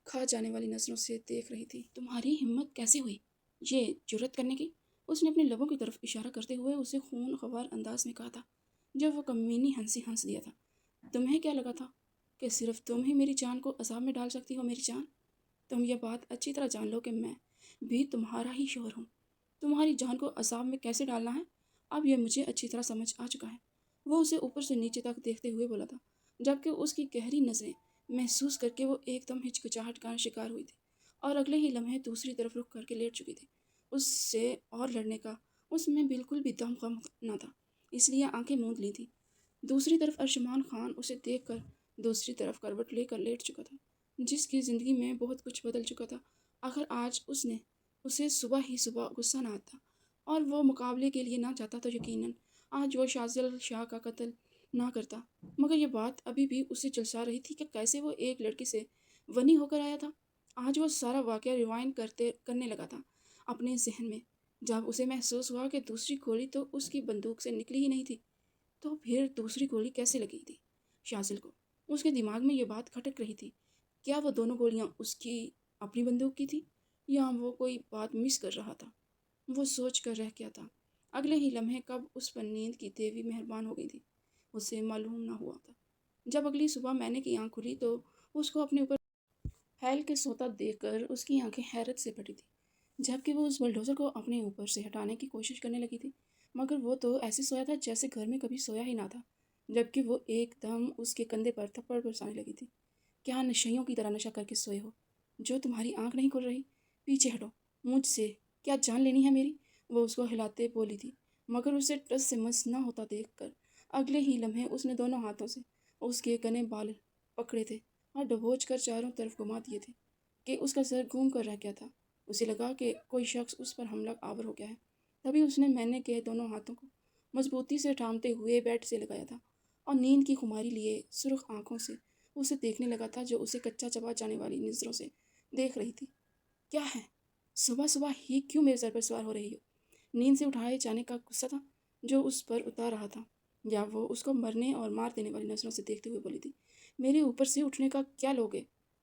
کھا جانے والی نظروں سے دیکھ رہی تھی۔ تمہاری ہمت کیسے ہوئی یہ جرأت کرنے کی؟ اس نے اپنے لبوں کی طرف اشارہ کرتے ہوئے اسے خون خوار انداز میں کہا تھا، جب وہ کمینی ہنسی ہنس دیا تھا۔ تمہیں کیا لگا تھا کہ صرف تم ہی میری جان کو عذاب میں ڈال سکتی ہو؟ میری جان، تم یہ بات اچھی طرح جان لو کہ میں بھی تمہارا ہی شوہر ہوں۔ تمہاری جان کو عذاب میں کیسے ڈالنا ہے اب یہ مجھے اچھی طرح سمجھ آ چکا ہے۔ وہ اسے اوپر سے نیچے تک دیکھتے ہوئے بولا تھا، جبکہ اس کی گہری نظریں محسوس کر کے وہ ایک دم ہچکچاہٹ کا شکار ہوئی تھی اور اگلے ہی لمحے دوسری طرف رخ کر کے لیٹ چکی تھی۔ اس سے اور لڑنے کا اس میں بالکل بھی دم غم نہ تھا، اس لیے آنکھیں موند لی تھی۔ دوسری طرف ارشمان خان اسے دیکھ کر دوسری طرف کروٹ لے کر لیٹ چکا تھا، جس کی زندگی میں بہت کچھ بدل چکا تھا۔ آخر آج اس نے اسے صبح ہی صبح غصہ نہ آتا اور وہ مقابلے کے لیے نہ جاتا تو یقیناً آج وہ شازل شاہ کا قتل نہ کرتا، مگر یہ بات ابھی بھی اسے جلسا رہی تھی کہ کیسے وہ ایک لڑکی سے ونی ہو کر آیا تھا۔ آج وہ سارا واقعہ ریوائنڈ کرنے لگا تھا اپنے ذہن میں، جب اسے محسوس ہوا کہ دوسری گولی تو اس کی بندوق سے نکلی ہی نہیں تھی، تو پھر دوسری گولی کیسے لگی تھی شازل کو؟ اس کے دماغ میں یہ بات کھٹک رہی تھی، کیا وہ دونوں گولیاں اس کی اپنی بندوق کی تھی یا وہ کوئی بات مس کر رہا تھا؟ وہ سوچ کر رہ گیا تھا۔ اگلے ہی لمحے کب اس پر نیند کی دیوی مہربان ہو گئی تھی اسے معلوم نہ ہوا تھا۔ جب اگلی صبح میں نے کی آنکھ کھلی تو اس کو اپنے اوپر پھیل کے سوتا دیکھ کر اس کی آنکھیں حیرت سے پھٹی تھی، جبکہ وہ اس بلڈوزر کو اپنے اوپر سے ہٹانے کی کوشش کرنے لگی تھی، مگر وہ تو ایسے سویا تھا جیسے گھر میں کبھی سویا ہی نہ تھا، جبکہ وہ ایک دم اس کے کندھے پر تھپڑ برسانے لگی تھی۔ کیا نشیوں کی طرح نشہ کر کے سوئے ہو جو تمہاری آنکھ نہیں کھل رہی؟ پیچھے ہٹو مجھ سے، کیا جان لینی ہے میری؟ وہ اس کو ہلاتے بولی تھی، مگر اسے ٹس سے مس نہ ہوتا دیکھ کر اگلے ہی لمحے اس نے دونوں ہاتھوں سے اس کے گھنے بال پکڑے تھے اور ڈبوچ کر چاروں طرف گھما دیے تھے کہ اس کا سر گھوم کر رہ گیا تھا۔ اسے لگا کہ کوئی شخص اس پر حملہ آور ہو گیا ہے، تبھی اس نے میں نے کے دونوں ہاتھوں کو مضبوطی سے تھامتے ہوئے بیڈ سے لگایا تھا اور نیند کی خماری لیے سرخ آنکھوں سے اسے دیکھنے لگا تھا، جو اسے کچا چبا جانے والی نظروں سے دیکھ رہی تھی۔ کیا ہے؟ صبح صبح ہی کیوں میرے سر پر سوار ہو رہی ہو؟ نیند سے اٹھائے جانے کا غصہ تھا جو اس پر اتار رہا تھا، یا وہ اس کو مرنے اور مار دینے والی نظروں سے دیکھتے ہوئے بولی تھی، میرے اوپر سے اٹھنے کا کیا لوگے؟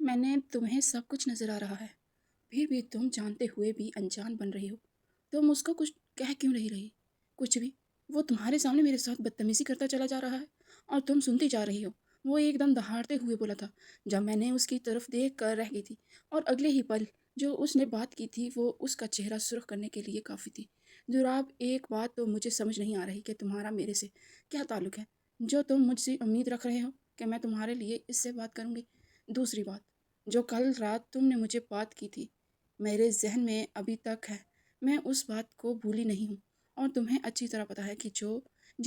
میں نے تمہیں سب کچھ نظر آ رہا ہے، پھر بھی تم جانتے ہوئے بھی انجان بن رہی ہو۔ تم اس کو کچھ کہہ کیوں نہیں رہی؟ کچھ بھی۔ وہ تمہارے سامنے میرے ساتھ بدتمیزی کرتا چلا جا رہا ہے اور تم سنتی جا رہی ہو۔ وہ ایک دم دہاڑتے ہوئے بولا تھا جب میں نے اس کی طرف دیکھ کر رہ گئی تھی، اور اگلے ہی پل جو اس نے بات کی تھی وہ اس کا چہرہ سرخ کرنے کے لیے کافی تھی۔ جراب، ایک بات تو مجھے سمجھ نہیں آ رہی کہ تمہارا میرے سے کیا تعلق ہے، جو تم مجھ سے امید رکھ رہے ہو کہ میں تمہارے لیے اس سے بات کروں گی۔ دوسری بات، جو کل رات تم نے مجھے بات کی تھی، میرے ذہن میں ابھی تک ہے۔ میں اس بات کو بھولی نہیں ہوں، اور تمہیں اچھی طرح پتہ ہے کہ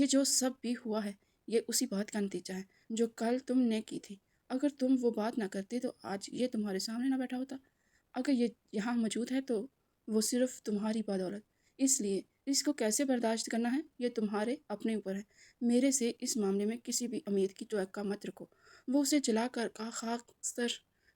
جو سب بھی ہوا ہے یہ اسی بات کا نتیجہ ہے جو کل تم نے کی تھی۔ اگر تم وہ بات نہ کرتے تو آج یہ تمہارے سامنے نہ بیٹھا ہوتا۔ اگر یہ یہاں موجود ہے تو وہ صرف تمہاری بدولت۔ اس لیے اس کو کیسے برداشت کرنا ہے یہ تمہارے اپنے اوپر ہے۔ میرے سے اس معاملے میں کسی بھی امید کی توقع مت رکھو۔ وہ اسے جلا کر خاک سر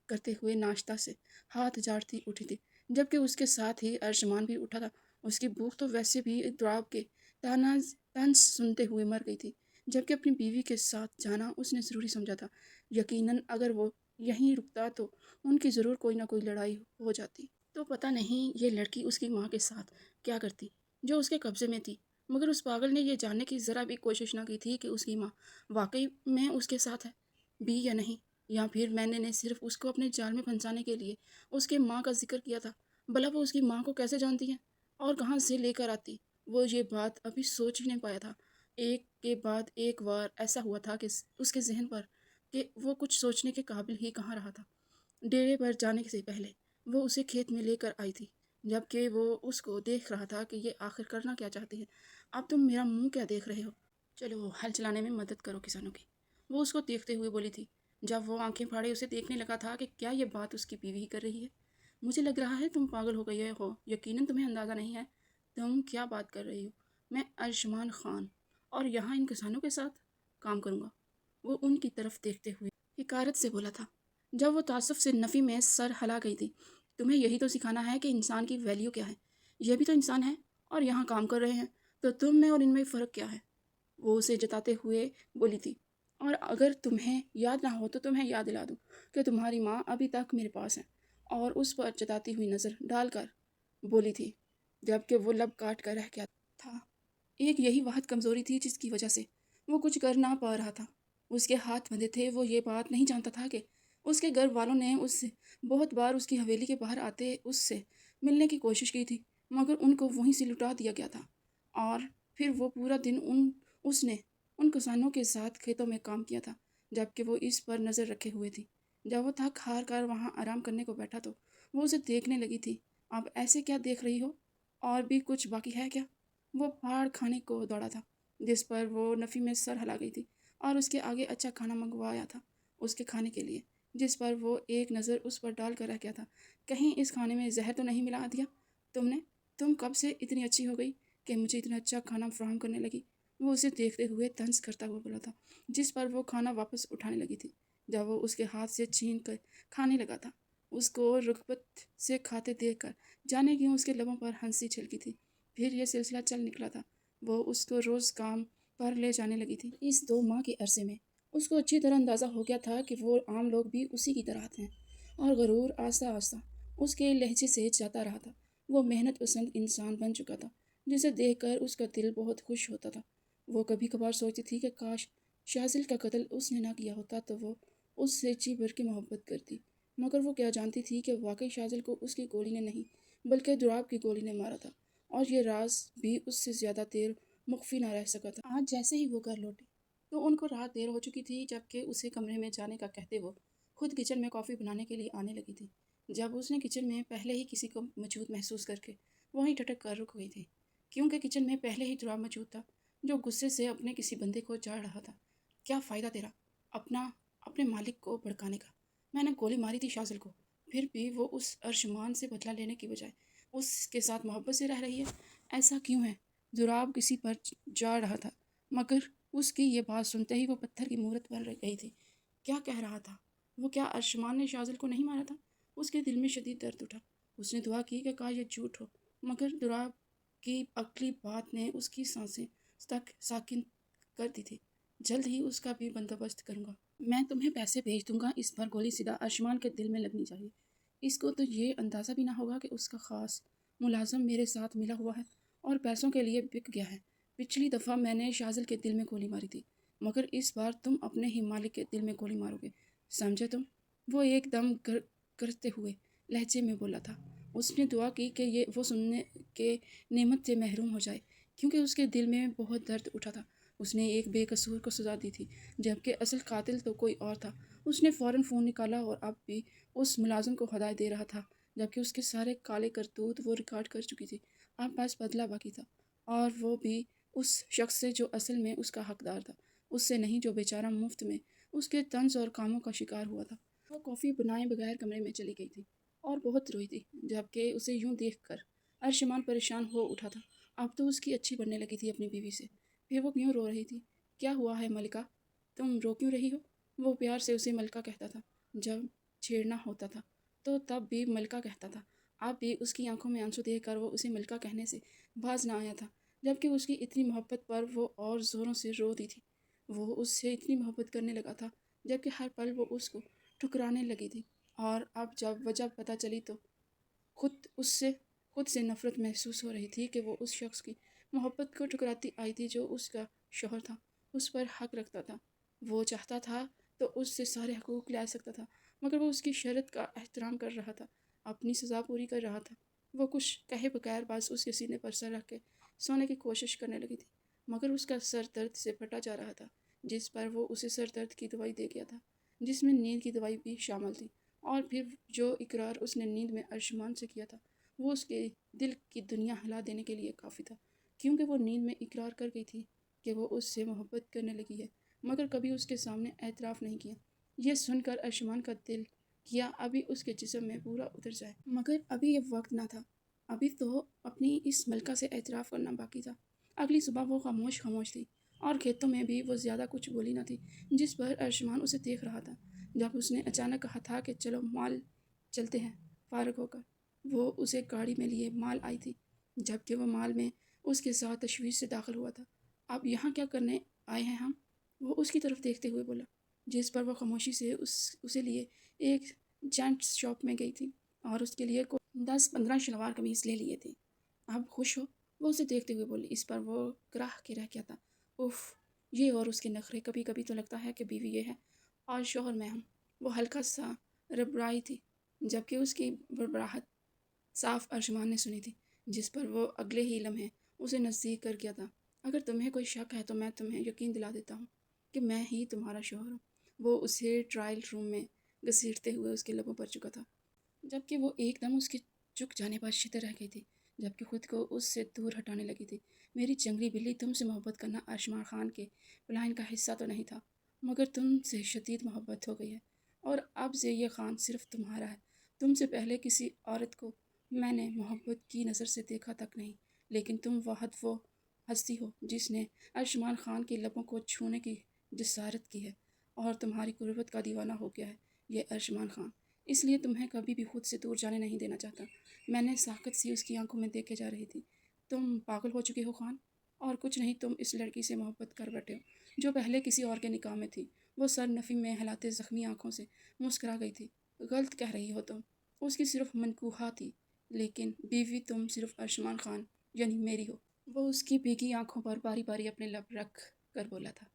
کرتے ہوئے ناشتہ سے ہاتھ جھاڑتی اٹھی تھی، جبکہ اس کے ساتھ ہی ارجمان بھی اٹھا تھا۔ اس کی بھوک تو ویسے بھی دراب کے طنز سنتے ہوئے مر گئی تھی، جبکہ اپنی بیوی کے ساتھ جانا اس نے ضروری سمجھا تھا۔ یقیناً اگر وہ یہیں رکتا تو ان کی ضرور کوئی نہ کوئی لڑائی ہو جاتی۔ تو پتہ نہیں یہ لڑکی اس کی ماں کے ساتھ کیا کرتی جو اس کے قبضے میں تھی، مگر اس پاگل نے یہ جاننے کی ذرا بھی کوشش نہ کی تھی کہ اس کی ماں واقعی میں اس کے ساتھ ہے بھی یا نہیں، یا پھر میں نے صرف اس کو اپنے جال میں پھنسانے کے لیے اس کے ماں کا ذکر کیا تھا۔ بھلا وہ اس کی ماں کو کیسے جانتی ہے اور کہاں سے لے کر آتی؟ وہ یہ بات ابھی سوچ ہی نہیں پایا تھا۔ ایک کے بعد ایک بار ایسا ہوا تھا کہ اس کے ذہن پر کہ وہ کچھ سوچنے کے قابل ہی کہاں رہا تھا۔ ڈیرے پر جانے سے پہلے وہ اسے کھیت میں لے کر آئی تھی، جبکہ وہ اس کو دیکھ رہا تھا کہ یہ آخر کرنا کیا چاہتی ہے۔ اب تم میرا منہ کیا دیکھ رہے ہو؟ چلو ہل چلانے میں مدد کرو کسانوں کی، وہ اس کو دیکھتے ہوئے بولی تھی۔ جب وہ آنکھیں پھاڑے اسے دیکھنے لگا تھا کہ کیا یہ بات اس کی بیوی ہی کر رہی ہے۔ مجھے لگ رہا ہے تم پاگل ہو گئی ہو، یقیناً تمہیں اندازہ نہیں ہے تم کیا بات کر رہی ہو۔ میں ارجمان خان اور یہاں ان کسانوں کے ساتھ کام کروں گا، وہ ان کی طرف دیکھتے ہوئے حقارت سے بولا تھا، جب وہ تعصب سے نفی میں سر ہلا گئی تھی۔ تمہیں یہی تو سکھانا ہے کہ انسان کی ویلیو کیا ہے۔ یہ بھی تو انسان ہے اور یہاں کام کر رہے ہیں، تو تم میں اور ان میں فرق کیا ہے؟ وہ اسے جتاتے ہوئے بولی تھی۔ اور اگر تمہیں یاد نہ ہو تو تمہیں یاد دلا دوں کہ تمہاری ماں ابھی تک میرے پاس ہے، اور اس پر جتاتی ہوئی نظر ڈال کر بولی تھی، جبکہ وہ لب کاٹ کر رہ گیا تھا۔ ایک یہی واحد کمزوری تھی جس کی وجہ سے وہ کچھ کر نہ پا رہا تھا۔ اس کے ہاتھ بندھے تھے۔ وہ یہ بات نہیں جانتا تھا کہ اس کے گھر والوں نے اس سے بہت بار اس کی حویلی کے باہر آتے اس سے ملنے کی کوشش کی تھی، مگر ان کو وہیں سے لٹا دیا گیا تھا۔ اور پھر وہ پورا دن اس نے ان کسانوں کے ساتھ کھیتوں میں کام کیا تھا، جبکہ وہ اس پر نظر رکھے ہوئے تھی۔ جب وہ تھک ہار کر وہاں آرام کرنے کو بیٹھا تو وہ اسے دیکھنے لگی تھی۔ اب ایسے کیا دیکھ رہی ہو؟ اور بھی کچھ باقی ہے کیا؟ وہ پہاڑ کھانے کو دوڑا تھا، جس پر وہ نفی میں سر ہلا گئی تھی، اور اس کے آگے اچھا کھانا منگوایا تھا اس کے کھانے کے لیے، جس پر وہ ایک نظر اس پر ڈال کر رہ گیا تھا۔ کہیں اس کھانے میں زہر تو نہیں ملا دیا تم کب سے اتنی اچھی ہو گئی کہ مجھے اتنا اچھا کھانا فراہم کرنے لگی؟ وہ اسے دیکھتے ہوئے طنز کرتا ہوا بولا تھا، جس پر وہ کھانا واپس اٹھانے لگی تھی۔ جب وہ اس کے ہاتھ سے چھین کر کھانے لگا تھا، اس کو رغبت سے کھاتے دیکھ کر جانے کیوں اس کے لبوں پر ہنسی چھلکی تھی۔ پھر یہ سلسلہ چل نکلا تھا۔ وہ اس کو روز کام پر لے جانے لگی تھی۔ اس 2 ماہ کے عرصے میں اس کو اچھی طرح اندازہ ہو گیا تھا کہ وہ عام لوگ بھی اسی کی طرح ہیں، اور غرور آہستہ آہستہ اس کے لہجے سے جاتا رہا تھا۔ وہ محنت پسند انسان بن چکا تھا، جسے دیکھ کر اس کا دل بہت خوش ہوتا تھا۔ وہ کبھی کبھار سوچتی تھی کہ کاش شازل کا قتل اس نے نہ کیا ہوتا تو وہ اس سے جی بھر کے محبت کرتی، مگر وہ کیا جانتی تھی کہ واقعی شازل کو اس کی گولی نے نہیں بلکہ دراب کی گولی نے مارا تھا، اور یہ راز بھی اس سے زیادہ دیر مخفی نہ رہ سکا تھا۔ آج جیسے ہی وہ گھر لوٹی تو ان کو رات دیر ہو چکی تھی، جبکہ اسے کمرے میں جانے کا کہتے وہ خود کچن میں کافی بنانے کے لیے آنے لگی تھی۔ جب اس نے کچن میں پہلے ہی کسی کو موجود محسوس کر کے وہیں ٹھٹک کر رک گئی تھی، کیونکہ کچن میں پہلے ہی دراب موجود تھا، جو غصے سے اپنے کسی بندے کو جاڑ رہا تھا۔ کیا فائدہ تیرا اپنے مالک کو بھڑکانے کا؟ میں نے گولی ماری تھی شازل کو، پھر بھی وہ اس ارجمان سے بدلہ لینے کی بجائے اس کے ساتھ محبت سے رہ رہی ہے۔ ایسا کیوں ہے؟ دراب کسی پر جاڑ رہا تھا، مگر اس کی یہ بات سنتے ہی وہ پتھر کی مورت بن گئی تھی۔ کیا کہہ رہا تھا وہ؟ کیا ارجمان نے شازل کو نہیں مارا تھا؟ اس کے دل میں شدید درد اٹھا۔ اس نے دعا کی کہ کاش یہ جھوٹ ہو، مگر دراب کی اگلی بات نے اس کی سانسیں تک ساکن کر دی تھی۔ جلد ہی اس کا بھی بندوبست کروں گا۔ میں تمہیں پیسے بھیج دوں گا، اس پر گولی سیدھا ارشمان کے دل میں لگنی چاہیے۔ اس کو تو یہ اندازہ بھی نہ ہوگا کہ اس کا خاص ملازم میرے ساتھ ملا ہوا ہے اور پیسوں کے لیے بک گیا ہے۔ پچھلی دفعہ میں نے شازل کے دل میں گولی ماری تھی، مگر اس بار تم اپنے ہی مالک کے دل میں گولی مارو گے، سمجھے تم؟ وہ ایک دم کرتے ہوئے لہجے میں بولا تھا۔ اس نے دعا کی کہ وہ سننے کے نعمت سے محروم ہو جائے، کیونکہ اس کے دل میں بہت درد اٹھا تھا۔ اس نے ایک بے قصور کو سزا دی تھی، جبکہ اصل قاتل تو کوئی اور تھا۔ اس نے فوراً فون نکالا اور اب بھی اس ملازم کو ہدایت دے رہا تھا، جبکہ اس کے سارے کالے کرتوت وہ ریکارڈ کر چکی تھی۔ اب بس بدلہ باقی تھا، اور وہ بھی اس شخص سے جو اصل میں اس کا حقدار تھا، اس سے نہیں جو بیچارہ مفت میں اس کے طنز اور کاموں کا شکار ہوا تھا۔ وہ کافی بنائے بغیر کمرے میں چلی گئی تھی اور بہت روئی تھی، جبکہ اسے یوں دیکھ کر ارشمان پریشان ہو اٹھا تھا۔ اب تو اس کی اچھی بننے لگی تھی اپنی بیوی سے، پھر وہ کیوں رو رہی تھی؟ کیا ہوا ہے ملکہ؟ تم رو کیوں رہی ہو؟ وہ پیار سے اسے ملکہ کہتا تھا، جب چھیڑنا ہوتا تھا تو تب بھی ملکہ کہتا تھا۔ اب بھی اس کی آنکھوں میں آنسو دیکھ کر وہ اسے ملکہ کہنے سے باز نہ آیا تھا، جبکہ اس کی اتنی محبت پر وہ اور زوروں سے رو دی تھی۔ وہ اس سے اتنی محبت کرنے لگا تھا، جبکہ ہر پل وہ اس کو ٹھکرانے لگی تھی، اور اب جب وجہ پتہ چلی تو خود سے نفرت محسوس ہو رہی تھی کہ وہ اس شخص کی محبت کو ٹھکراتی آئی تھی جو اس کا شوہر تھا، اس پر حق رکھتا تھا۔ وہ چاہتا تھا تو اس سے سارے حقوق لے سکتا تھا، مگر وہ اس کی شرط کا احترام کر رہا تھا، اپنی سزا پوری کر رہا تھا۔ وہ کچھ کہے بغیر بس اس کے سینے پر سر رکھ کے سونے کی کوشش کرنے لگی تھی، مگر اس کا سر درد سے پھٹا جا رہا تھا، جس پر وہ اسے سر درد کی دوائی دے گیا تھا، جس میں نیند کی دوائی بھی شامل تھی۔ اور پھر جو اقرار اس نے نیند میں ارشمان سے کیا تھا، وہ اس کے دل کی دنیا ہلا دینے کے لیے کافی تھا، کیونکہ وہ نیند میں اقرار کر گئی تھی کہ وہ اس سے محبت کرنے لگی ہے، مگر کبھی اس کے سامنے اعتراف نہیں کیا۔ یہ سن کر ارشمان کا دل کیا ابھی اس کے جسم میں پورا اتر جائے، مگر ابھی یہ وقت نہ تھا۔ ابھی تو اپنی اس ملکہ سے اعتراف کرنا باقی تھا۔ اگلی صبح وہ خاموش تھی، اور کھیتوں میں بھی وہ زیادہ کچھ بولی نہ تھی، جس پر ارشمان اسے دیکھ رہا تھا۔ جب اس نے اچانک کہا تھا کہ چلو مال چلتے ہیں، فارغ ہو کر وہ اسے گاڑی میں لیے مال آئی تھی، جبکہ وہ مال میں اس کے ساتھ تشویش سے داخل ہوا تھا۔ اب یہاں کیا کرنے آئے ہیں ہم؟ وہ اس کی طرف دیکھتے ہوئے بولا، جس پر وہ خاموشی سے اسے لیے ایک جینٹس شاپ میں گئی تھی اور اس کے لیے 10-15 شلوار قمیض لے لیے تھے۔ اب خوش ہو؟ وہ اسے دیکھتے ہوئے بولی۔ اس پر وہ کراہ کے رہ گیا تھا۔ اف، یہ اور اس کے نخرے! کبھی کبھی تو لگتا ہے کہ بیوی یہ ہے اور شوہر میں ہوں۔ وہ ہلکا سا ربرائی تھی، جبکہ اس کی بڑبڑاہٹ صاف ارشمان نے سنی تھی، جس پر وہ اگلے ہی لمحے اسے نزدیک کر گیا تھا۔ اگر تمہیں کوئی شک ہے تو میں تمہیں یقین دلا دیتا ہوں کہ میں ہی تمہارا شوہر ہوں۔ وہ اسے ٹرائل روم میں گھسیٹتے ہوئے اس کے لبوں پر چکا تھا، جبکہ وہ ایک دم اس کے جھک جانے پر شتر رہ گئی تھی، جبکہ خود کو اس سے دور ہٹانے لگی تھی۔ میری جنگلی بلی، تم سے محبت کرنا ارشمان خان کے پلان کا حصہ تو نہیں تھا، مگر تم سے شدید محبت ہو گئی ہے، اور اب سے یہ خان صرف تمہارا ہے۔ تم سے پہلے کسی عورت کو میں نے محبت کی نظر سے دیکھا تک نہیں، لیکن تم وہ ہستی ہو جس نے ارشمان خان کے لبوں کو چھونے کی جسارت کی ہے، اور تمہاری قربت کا دیوانہ ہو گیا ہے یہ ارشمان خان، اس لیے تمہیں کبھی بھی خود سے دور جانے نہیں دینا چاہتا۔ میں نے ساکت سی اس کی آنکھوں میں دیکھے جا رہی تھی۔ تم پاگل ہو چکے ہو خان، اور کچھ نہیں، تم اس لڑکی سے محبت کر بیٹھے ہو جو پہلے کسی اور کے نکاح میں تھی۔ وہ سر نفی میں ہلاتے زخمی آنکھوں سے مسکرا گئی تھی۔ غلط کہہ رہی ہو تم، اس کی صرف منکوحہ تھی، لیکن بیوی تم صرف ارشمان خان یعنی میری ہو۔ وہ اس کی بھیگی آنکھوں پر باری باری اپنے لب رکھ کر بولا تھا۔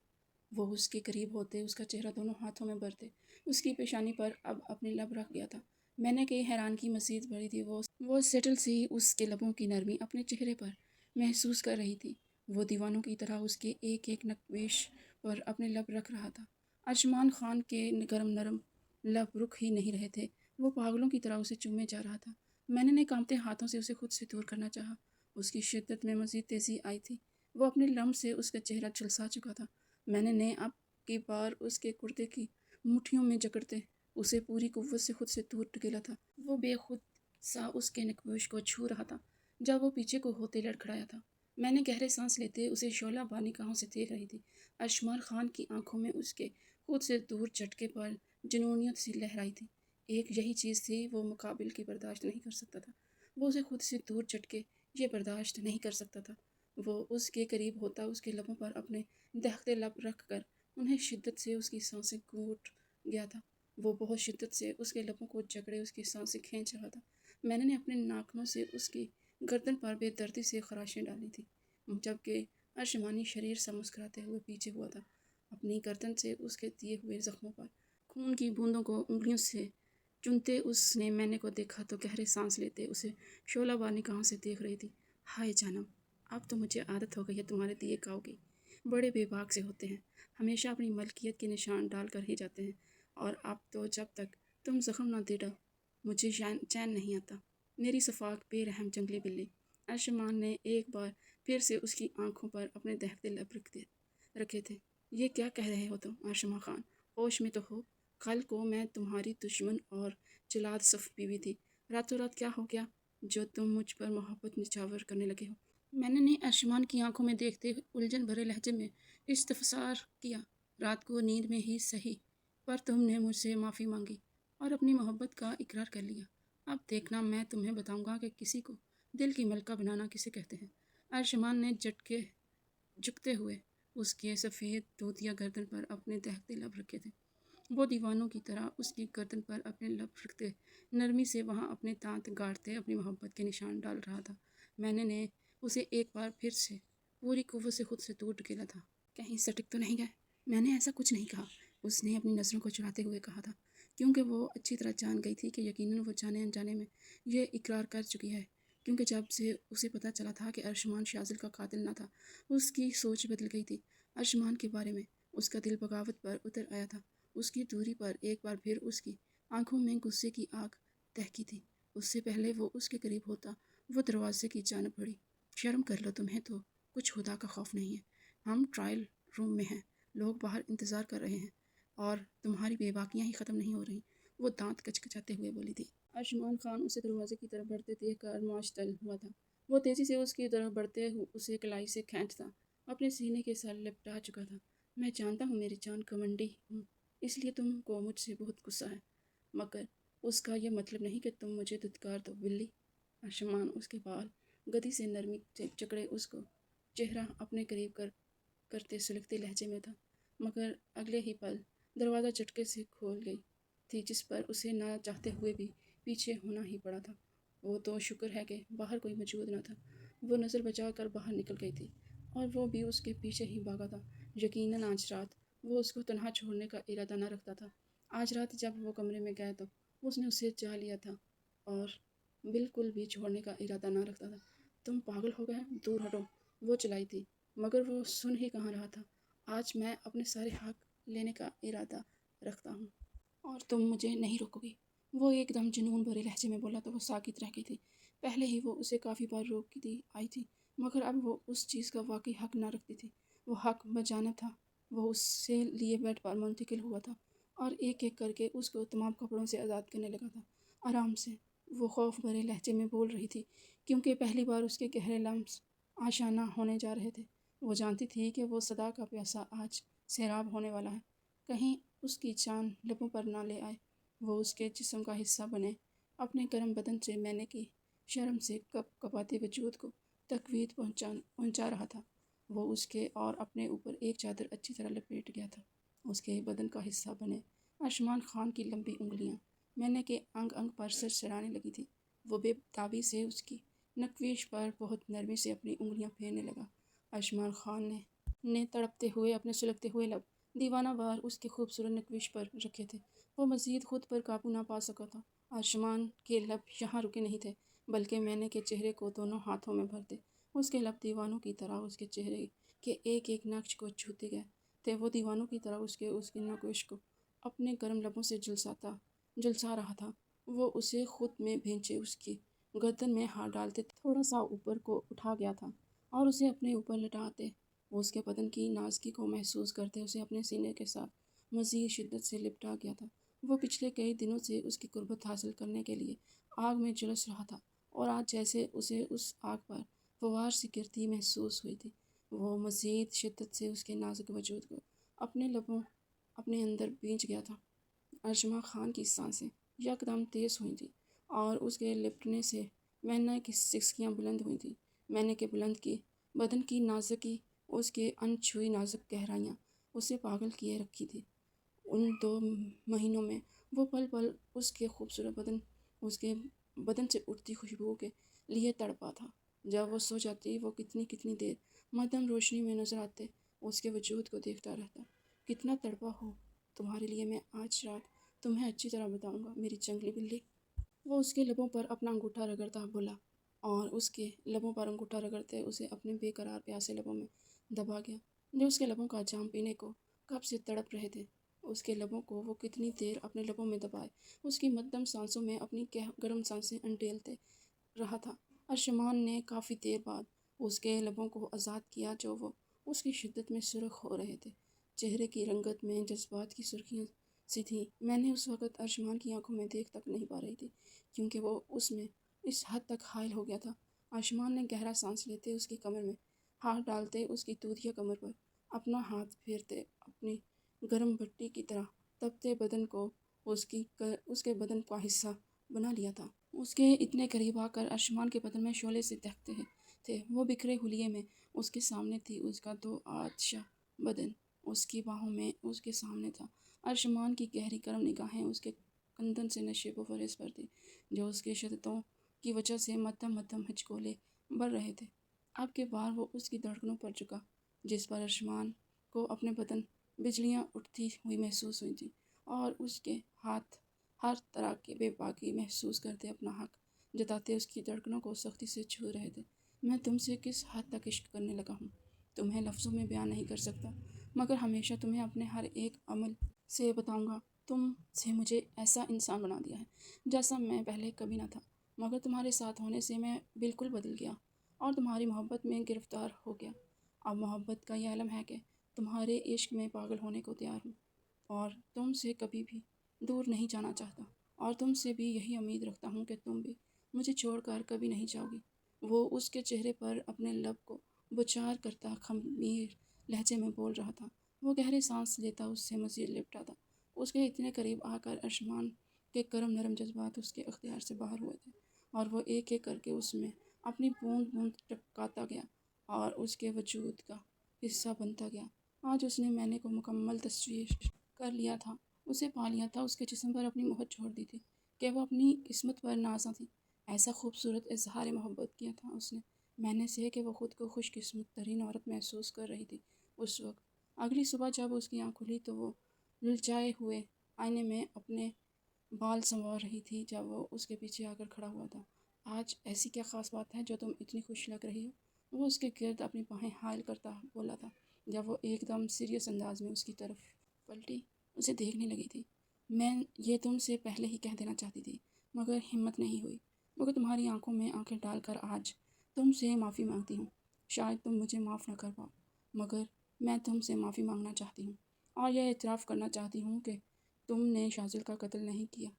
وہ اس کے قریب ہوتے اس کا چہرہ دونوں ہاتھوں میں بھرتے اس کی پیشانی پر اب اپنے لب رکھ گیا تھا۔ میں نے کہ حیرانگی مزید بڑھی تھی، وہ سیٹل سی اس کے لبوں کی نرمی اپنے چہرے پر محسوس کر رہی تھی۔ وہ دیوانوں کی طرح اس کے ایک ایک نکویش پر اپنے لب رکھ رہا تھا۔ ارشمان خان کے گرم نرم لب رک ہی نہیں رہے تھے، وہ پاگلوں کی طرح اسے چومے جا رہا تھا۔ میں نے کانپتے ہاتھوں سے اسے خود سے دور کرنا چاہا۔ اس کی شدت میں مزید تیزی آئی تھی، وہ اپنے لمس سے اس کا چہرہ جھلسا چکا تھا۔ میں نے اب کی بار اس کے کرتے کی مٹھیوں میں جکڑتے اسے پوری قوت سے خود سے دور ڈھکیلا تھا۔ وہ بے خود سا اس کے نکوش کو چھو رہا تھا جب وہ پیچھے کو ہوتے لڑکھڑایا تھا۔ میں نے گہرے سانس لیتے اسے شعلہ بار نگاہوں سے دیکھ رہی تھی۔ ارشمان خان کی آنکھوں میں اس کے خود سے دور جھٹکے پر جنونیت سی لہرائی تھی۔ ایک یہی چیز تھی وہ مقابل کی برداشت نہیں کر سکتا تھا۔ وہ اسے خود سے دور جھٹکے یہ برداشت نہیں کر سکتا تھا۔ وہ اس کے قریب ہوتا اس کے لبوں پر اپنے دہکتے لب رکھ کر انہیں شدت سے اس کی سانسیں گھونٹ گیا تھا۔ وہ بہت شدت سے اس کے لبوں کو جکڑے اس کی سانسیں کھینچ رہا تھا۔ میں نے اپنے ناخنوں سے اس کی گردن پر بے دردی سے خراشیں ڈالی تھی، جبکہ ارشمانی شریر سا مسکراتے ہوئے پیچھے ہوا تھا۔ اپنی گردن سے اس کے دیے ہوئے زخموں پر خون کی بوندوں کو انگلیوں سے چنتے اس نے میں نے کو دیکھا تو گہرے سانس لیتے اسے شعلہ وار نگاہوں سے دیکھ رہی تھی۔ ہائے جانم، اب تو مجھے عادت ہو گئی ہے تمہارے دیے گاؤں کی۔ بڑے بے باک سے ہوتے ہیں، ہمیشہ اپنی ملکیت کے نشان ڈال کر ہی جاتے ہیں، اور اب تو جب تک تم زخم نہ دے ڈو مجھے چین نہیں آتا، میری صفاق بے رحم جنگلی بلی۔ ارشمان نے ایک بار پھر سے اس کی آنکھوں پر اپنے دہتے لب رکھے تھے۔ یہ کیا کہہ رہے ہو تم ارشما خان؟ ہوش میں تو ہو؟ کل کو میں تمہاری دشمن اور جلاد صف بیوی تھی، راتوں رات کیا ہو گیا جو تم مجھ پر محبت نچھاور کرنے لگے ہو؟ میں نے ارشمان کی آنکھوں میں دیکھتے الجھن بھرے لہجے میں استفسار کیا۔ رات کو نیند میں ہی صحیح، پر تم نے مجھ سے معافی مانگی اور اپنی محبت کا اقرار کر لیا۔ اب دیکھنا میں تمہیں بتاؤں گا کہ کسی کو دل کی ملکہ بنانا کسے کہتے ہیں۔ ارشمان نے جھکتے ہوئے اس کے سفید دودیا گردن پر اپنے دہتے لب رکھے تھے۔ وہ دیوانوں کی طرح اس کی گردن پر اپنے لب رکھتے نرمی سے وہاں اپنے دانت گاڑتے اپنی محبت کے نشان ڈال رہا تھا۔ میں نے اسے ایک بار پھر سے پوری قوت سے خود سے دور ڈھکیلا تھا۔ کہیں سٹک تو نہیں گئے؟ میں نے ایسا کچھ نہیں کہا، اس نے اپنی نظروں کو چراتے ہوئے کہا تھا، کیونکہ وہ اچھی طرح جان گئی تھی کہ یقیناً وہ جانے انجانے میں یہ اقرار کر چکی ہے، کیونکہ جب سے اسے پتہ چلا تھا کہ ارشمان شازل کا قاتل نہ تھا، اس کی سوچ بدل گئی تھی۔ ارشمان کے بارے میں اس کا دل بغاوت پر اتر آیا تھا۔ اس کی دوری پر ایک بار پھر اس کی آنکھوں میں غصے کی آگ دہکی تھی۔ اس سے پہلے وہ اس کے قریب ہوتا وہ دروازے کی جانب بڑھی۔ شرم کر لو، تمہیں تو کچھ خدا کا خوف نہیں ہے۔ ہم ٹرائل روم میں ہیں، لوگ باہر انتظار کر رہے ہیں اور تمہاری بے باکیاں ہی ختم نہیں ہو رہی، وہ دانت کچکچاتے ہوئے بولی تھی۔ ارشمان خان اسے دروازے کی طرف بڑھتے دیکھ کر معتدل ہوا تھا۔ وہ تیزی سے اس کی طرف بڑھتے اسے کلائی سے کھینچتا اپنے سینے کے ساتھ لپٹا چکا تھا۔ میں جانتا ہوں میری جان کمنڈی ہوں، اس لیے تم کو مجھ سے بہت غصہ ہے، مگر اس کا یہ مطلب نہیں کہ تم مجھے دھتکار دو بلی۔ ارشمان اس کے بال گدی سے نرمی سے جکڑے اس کو چہرہ اپنے قریب کرتے سلگتے لہجے میں تھا، مگر اگلے ہی پل دروازہ جھٹکے سے کھول گئی تھی، جس پر اسے نہ چاہتے ہوئے بھی پیچھے ہونا ہی پڑا تھا۔ وہ تو شکر ہے کہ باہر کوئی موجود نہ تھا۔ وہ نظر بچا کر باہر نکل گئی تھی اور وہ بھی اس کے پیچھے ہی بھاگا تھا۔ یقیناً آج رات وہ اس کو تنہا چھوڑنے کا ارادہ نہ رکھتا تھا۔ آج رات جب وہ کمرے میں گئے تو اس نے اسے چاہ لیا تھا اور بالکل بھی چھوڑنے کا ارادہ نہ رکھتا تھا۔ تم پاگل ہو گئے، دور ہٹو، وہ چلائی تھی، مگر وہ سن ہی کہاں رہا تھا۔ آج میں اپنے سارے حق لینے کا ارادہ رکھتا ہوں اور تم مجھے نہیں روکو گی، وہ ایک دم جنون بھرے لہجے میں بولا تو وہ ساکت رہ گئی تھی۔ پہلے ہی وہ اسے کافی بار روکتی آئی تھی، مگر اب وہ اس چیز کا واقعی حق نہ رکھتی تھی۔ وہ حق بجانب تھا۔ وہ اس سے لیے بیڈ پر منتقل ہوا تھا اور ایک ایک کر کے اس کو تمام کپڑوں سے آزاد کرنے لگا تھا۔ آرام سے، وہ خوف بھرے لہجے میں بول رہی تھی، کیونکہ پہلی بار اس کے گہرے لمس آشنا ہونے جا رہے تھے۔ وہ جانتی تھی کہ وہ صدا کا پیاسا آج سیراب ہونے والا ہے، کہیں اس کی جان لبوں پر نہ لے آئے۔ وہ اس کے جسم کا حصہ بنے اپنے گرم بدن سے مینے کی شرم سے کپ کپاتے وجود کو تقویت پہنچا رہا تھا۔ وہ اس کے اور اپنے اوپر ایک چادر اچھی طرح لپیٹ گیا تھا، اس کے بدن کا حصہ بنے۔ ارشمان خان کی لمبی انگلیاں مینے کے انگ انگ پر سرسرانے لگی تھی۔ وہ بے تابی سے اس کی نکویش پر بہت نرمی سے اپنی انگلیاں پھیرنے لگا۔ ارشمان خان نے تڑپتے ہوئے اپنے سلگتے ہوئے لب دیوانہ وار اس کی خوبصورت نکویش پر رکھے تھے۔ وہ مزید خود پر قابو نہ پا سکا تھا۔ ارشمان کے لب یہاں رکے نہیں تھے، بلکہ مینے کے چہرے کو دونوں ہاتھوں میں بھرتے اس کے لب دیوانوں کی طرح اس کے چہرے کے ایک ایک نقش کو چھوتے گئے تھے۔ وہ دیوانوں کی طرح اس کی نکویش کو اپنے گرم لبوں سے جلسا رہا تھا۔ وہ اسے خود میں بھینچے اس کی گردن میں ہاتھ ڈالتے تھوڑا سا اوپر کو اٹھا گیا تھا اور اسے اپنے اوپر لٹاتے وہ اس کے بدن کی نازکی کو محسوس کرتے اسے اپنے سینے کے ساتھ مزید شدت سے لپٹا گیا تھا۔ وہ پچھلے کئی دنوں سے اس کی قربت حاصل کرنے کے لیے آگ میں جھلس رہا تھا اور آج جیسے اسے اس آگ پر فوار سی گرتی محسوس ہوئی تھی، وہ مزید شدت سے اس کے نازک وجود کو اپنے لبوں اپنے اندر بھینچ گیا تھا۔ ارشما خان کی سانسیں یکدم تیز ہوئی تھیں اور اس کے لپٹنے سے مینے کی سسکیاں بلند ہوئی تھیں۔ مینے کے بلند کی بدن کی نازکی، اس کے ان چھوئی نازک گہرائیاں اسے پاگل کیے رکھی تھی۔ ان 2 مہینوں میں وہ پل پل اس کے خوبصورت بدن، اس کے بدن سے اٹھتی خوشبو کے لیے تڑپا تھا۔ جب وہ سو جاتی وہ کتنی دیر مدھم روشنی میں نظر آتے، اس کے وجود کو دیکھتا رہتا۔ کتنا تڑپا ہو تمہارے لیے، میں آج رات تمہیں اچھی طرح بتاؤں گا میری جنگلی بلی۔ وہ اس کے لبوں پر اپنا انگوٹھا رگڑتا بولا، اور اس کے لبوں پر انگوٹھا رگڑتے اسے اپنے بے قرار پیاسے لبوں میں دبا گیا، جو اس کے لبوں کا جام پینے کو کب سے تڑپ رہے تھے۔ اس کے لبوں کو وہ کتنی دیر اپنے لبوں میں دبائے، اس کی مدھم سانسوں میں اپنی گرم سانسیں انڈیلتے رہا تھا۔ ارشمان نے کافی دیر بعد اس کے لبوں کو آزاد کیا، جو وہ اس کی شدت میں سرخ ہو رہے تھے، چہرے کی رنگت میں جذبات کی سرخیاں سی تھیں۔ میں نے اس وقت ارشمان کی آنکھوں میں دیکھ تک نہیں پا رہی تھی، کیونکہ وہ اس میں اس حد تک حائل ہو گیا تھا۔ ارشمان نے گہرا سانس لیتے اس کی کمر میں ہاتھ ڈالتے، اس کی دودھیا کمر پر اپنا ہاتھ پھیرتے، اپنی گرم بھٹی کی طرح تپتے بدن کو اس کے بدن کا حصہ بنا لیا تھا۔ اس کے اتنے قریب آ کر ارشمان کے بدن میں شعلے سے دہکتے تھے۔ وہ بکھرے حلیے میں اس کے سامنے تھی، اس کا 2 آتشا بدن اس کی باہوں میں اس کے سامنے تھا۔ ارشمان کی گہری گرم نگاہیں اس کے کندن سے نشیب و فریز پر تھی، جو اس کے شدتوں کی وجہ سے مدھم ہچکولے بڑھ رہے تھے۔ اب کے بار وہ اس کی دھڑکنوں پر جھکا، جس پر ارشمان کو اپنے بدن بجلیاں اٹھتی ہوئی محسوس ہوئی تھیں، اور اس کے ہاتھ ہر طرح کے بے باکی محسوس کرتے اپنا حق جتاتے اس کی دھڑکنوں کو سختی سے چھو رہے تھے۔ میں تم سے کس حد تک عشق کرنے لگا ہوں تمہیں لفظوں میں بیان نہیں کر سکتا، مگر ہمیشہ تمہیں اپنے ہر ایک عمل سے بتاؤں گا۔ تم سے مجھے ایسا انسان بنا دیا ہے جیسا میں پہلے کبھی نہ تھا، مگر تمہارے ساتھ ہونے سے میں بالکل بدل گیا اور تمہاری محبت میں گرفتار ہو گیا۔ اب محبت کا یہ عالم ہے کہ تمہارے عشق میں پاگل ہونے کو تیار ہوں، اور تم سے کبھی بھی دور نہیں جانا چاہتا، اور تم سے بھی یہی امید رکھتا ہوں کہ تم بھی مجھے چھوڑ کر کبھی نہیں جاؤ گی۔ وہ اس کے چہرے پر اپنے لب کو بچار کرتا خمیر لہجے میں بول رہا تھا۔ وہ گہرے سانس لیتا اس سے مزید لپٹا تھا۔ اس کے اتنے قریب آ کر ارشمان کے گرم نرم جذبات اس کے اختیار سے باہر ہوئے تھے، اور وہ ایک ایک کر کے اس میں اپنی بوند بوند ٹپکاتا گیا اور اس کے وجود کا حصہ بنتا گیا۔ آج اس نے مینے کو مکمل تسخیر کر لیا تھا، اسے پا لیا تھا، اس کے جسم پر اپنی مہر چھوڑ دی تھی کہ وہ اپنی قسمت پر نازاں تھی۔ ایسا خوبصورت اظہار محبت کیا تھا اس نے مینے سے کہ وہ خود کو خوش قسمت ترین عورت محسوس کر رہی تھی اس وقت۔ اگلی صبح جب اس کی آنکھ کھلی تو وہ للچائے ہوئے آئینے میں اپنے بال سنوار رہی تھی، جب وہ اس کے پیچھے آ کر کھڑا ہوا تھا۔ آج ایسی کیا خاص بات ہے جو تم اتنی خوش لگ رہی ہو؟ وہ اس کے گرد اپنی باہیں حائل کرتا بولا تھا، جب وہ ایک دم سیریس انداز میں اس کی طرف پلٹی اسے دیکھنے لگی تھی۔ میں یہ تم سے پہلے ہی کہہ دینا چاہتی تھی، مگر ہمت نہیں ہوئی، مگر تمہاری آنکھوں میں آنکھیں ڈال کر آج تم سے معافی مانگتی ہوں۔ شاید تم مجھے معاف نہ کر پاؤ، مگر میں تم سے معافی مانگنا چاہتی ہوں، اور یہ اعتراف کرنا چاہتی ہوں کہ تم نے شازل کا قتل نہیں کیا۔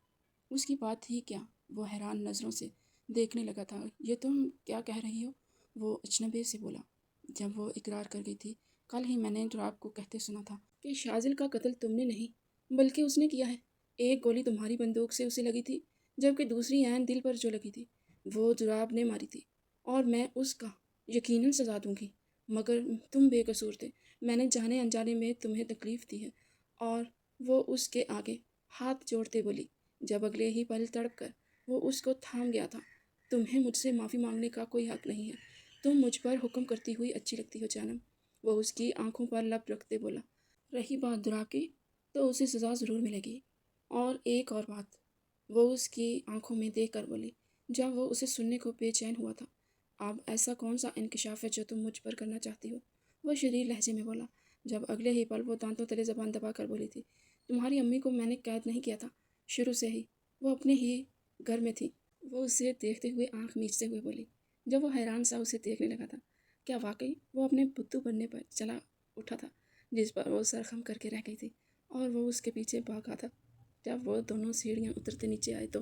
اس کی بات تھی کیا؟ وہ حیران نظروں سے دیکھنے لگا تھا۔ یہ تم کیا کہہ رہی ہو؟ وہ اجنبی سے بولا، جب وہ اقرار کر گئی تھی۔ کل ہی میں نے جناب کو کہتے سنا تھا کہ شازل کا قتل تم نے نہیں بلکہ اس نے کیا ہے۔ ایک گولی تمہاری بندوق سے اسے لگی تھی، جبکہ دوسری عین دل پر جو لگی تھی وہ جناب نے ماری تھی، اور میں اس کا یقیناً سزا دوں گی، مگر تم بے قصور تھے، میں نے جانے انجانے میں تمہیں تکلیف دی ہے۔ اور وہ اس کے آگے ہاتھ جوڑتے بولی، جب اگلے ہی پل تڑپ کر وہ اس کو تھام گیا تھا۔ تمہیں مجھ سے معافی مانگنے کا کوئی حق نہیں ہے، تم مجھ پر حکم کرتی ہوئی اچھی لگتی ہو جانم۔ وہ اس کی آنکھوں پر لب رکھتے بولا، رہی بات درا کی تو اسے سزا ضرور ملے گی، اور ایک اور بات، وہ اس کی آنکھوں میں دیکھ کر بولی، جب وہ اسے سننے کو بے چین ہوا تھا، اب ایسا کون سا انکشاف ہے جو تم مجھ پر کرنا چاہتی ہو؟ وہ شریر لہجے میں بولا، جب اگلے ہی پل وہ دانتوں تلے زبان دبا کر بولی تھی، تمہاری امی کو میں نے قید نہیں کیا تھا، شروع سے ہی وہ اپنے ہی گھر میں تھی۔ وہ اسے دیکھتے ہوئے آنکھ میچتے ہوئے بولی، جب وہ حیران سا اسے دیکھنے لگا تھا۔ کیا واقعی وہ اپنے بدھو بننے پر چلا اٹھا تھا، جس پر وہ سر خم کر کے رہ گئی تھی، اور وہ اس کے پیچھے بھاگا تھا؟ جب وہ دونوں سیڑھیاں اترتے نیچے آئے تو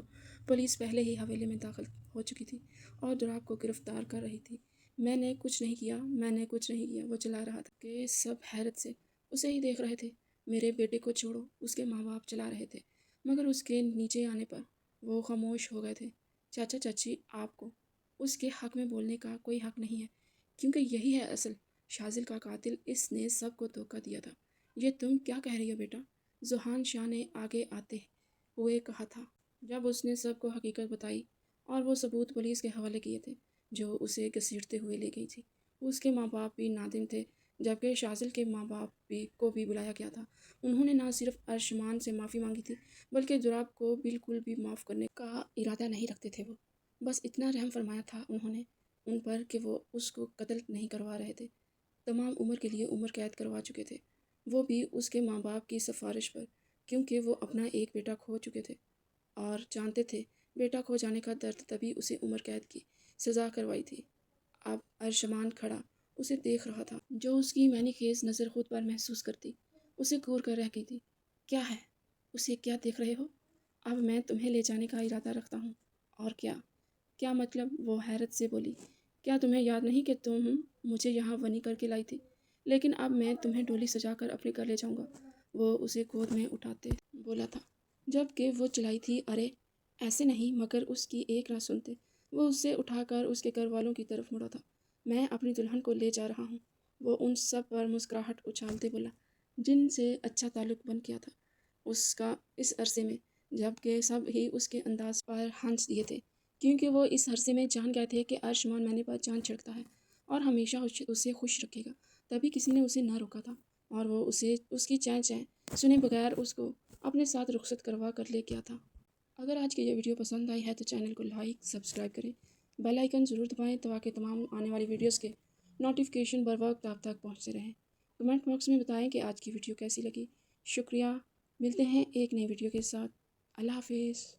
پولیس پہلے ہی حویلی میں داخل ہو چکی تھی اور جناب کو گرفتار کر رہی تھی۔ میں نے کچھ نہیں کیا، میں نے کچھ نہیں کیا، وہ چلا رہا تھا کہ سب حیرت سے اسے ہی دیکھ رہے تھے۔ میرے بیٹے کو چھوڑو، اس کے ماں باپ چلا رہے تھے، مگر اس کے نیچے آنے پر وہ خاموش ہو گئے تھے۔ چاچا چاچی، آپ کو اس کے حق میں بولنے کا کوئی حق نہیں ہے، کیونکہ یہی ہے اصل شازل کا قاتل۔ اس نے سب کو دھوکہ دیا تھا، یہ تم کیا کہہ رہی ہو بیٹا؟ زوہان شاہ نے آگے آتے ہوئے کہا تھا جب اس نے سب کو حقیقت بتائی اور وہ ثبوت پولیس کے حوالے کیے تھے جو اسے گھسیٹتے ہوئے لے گئی تھی۔ اس کے ماں باپ بھی نادم تھے جبکہ شازل کے ماں باپ کو بھی بلایا گیا تھا۔ انہوں نے نہ صرف ارشمان سے معافی مانگی تھی بلکہ جراب کو بالکل بھی معاف کرنے کا ارادہ نہیں رکھتے تھے۔ وہ بس اتنا رحم فرمایا تھا انہوں نے ان پر کہ وہ اس کو قتل نہیں کروا رہے تھے، تمام عمر کے لیے عمر قید کروا چکے تھے، وہ بھی اس کے ماں باپ کی سفارش پر، کیونکہ وہ اپنا ایک بیٹا کھو چکے تھے اور جانتے تھے بیٹا کھو جانے کا درد، تبھی اسے عمر قید کی سزا کروائی تھی۔ اب ارشمان کھڑا اسے دیکھ رہا تھا، جو اس کی معنی خیز نظر خود پر محسوس کرتی اسے گور کر رہ گئی تھی۔ کیا ہے؟ اسے کیا دیکھ رہے ہو؟ اب میں تمہیں لے جانے کا ارادہ رکھتا ہوں۔ اور کیا؟ کیا مطلب؟ وہ حیرت سے بولی۔ کیا تمہیں یاد نہیں کہ تم مجھے یہاں ونی کر کے لائی تھی؟ لیکن اب میں تمہیں ڈولی سجا کر اپنے گھر لے جاؤں گا، وہ اسے گود میں اٹھاتے بولا تھا، جب کہ وہ چلائی تھی۔ ارے ایسے نہیں، مگر اس کی ایک نہ سنتے، وہ اسے اٹھا کر اس کے گھر والوں کی طرف مڑا تھا۔ میں اپنی دلہن کو لے جا رہا ہوں، وہ ان سب پر مسکراہٹ اچھالتے بولا جن سے اچھا تعلق بن گیا تھا اس کا اس عرصے میں، جبکہ سب ہی اس کے انداز پر ہنس دیے تھے، کیونکہ وہ اس عرصے میں جان گئے تھے کہ ارشمان میں نے پر جان چھڑکتا ہے اور ہمیشہ اسے خوش رکھے گا۔ تبھی کسی نے اسے نہ روکا تھا اور وہ اسے اس کی چین سنے بغیر اس کو اپنے ساتھ رخصت کروا کر لے گیا تھا۔ اگر آج کی یہ ویڈیو پسند آئی ہے تو چینل کو لائک، سبسکرائب کریں، بیل آئیکن ضرور دبائیں تاکہ تمام آنے والی ویڈیوز کے نوٹیفیکیشن بر وقت آپ تک پہنچتے رہیں۔ کمنٹ باکس میں بتائیں کہ آج کی ویڈیو کیسی لگی۔ شکریہ، ملتے ہیں ایک نئی ویڈیو کے ساتھ۔ اللہ حافظ۔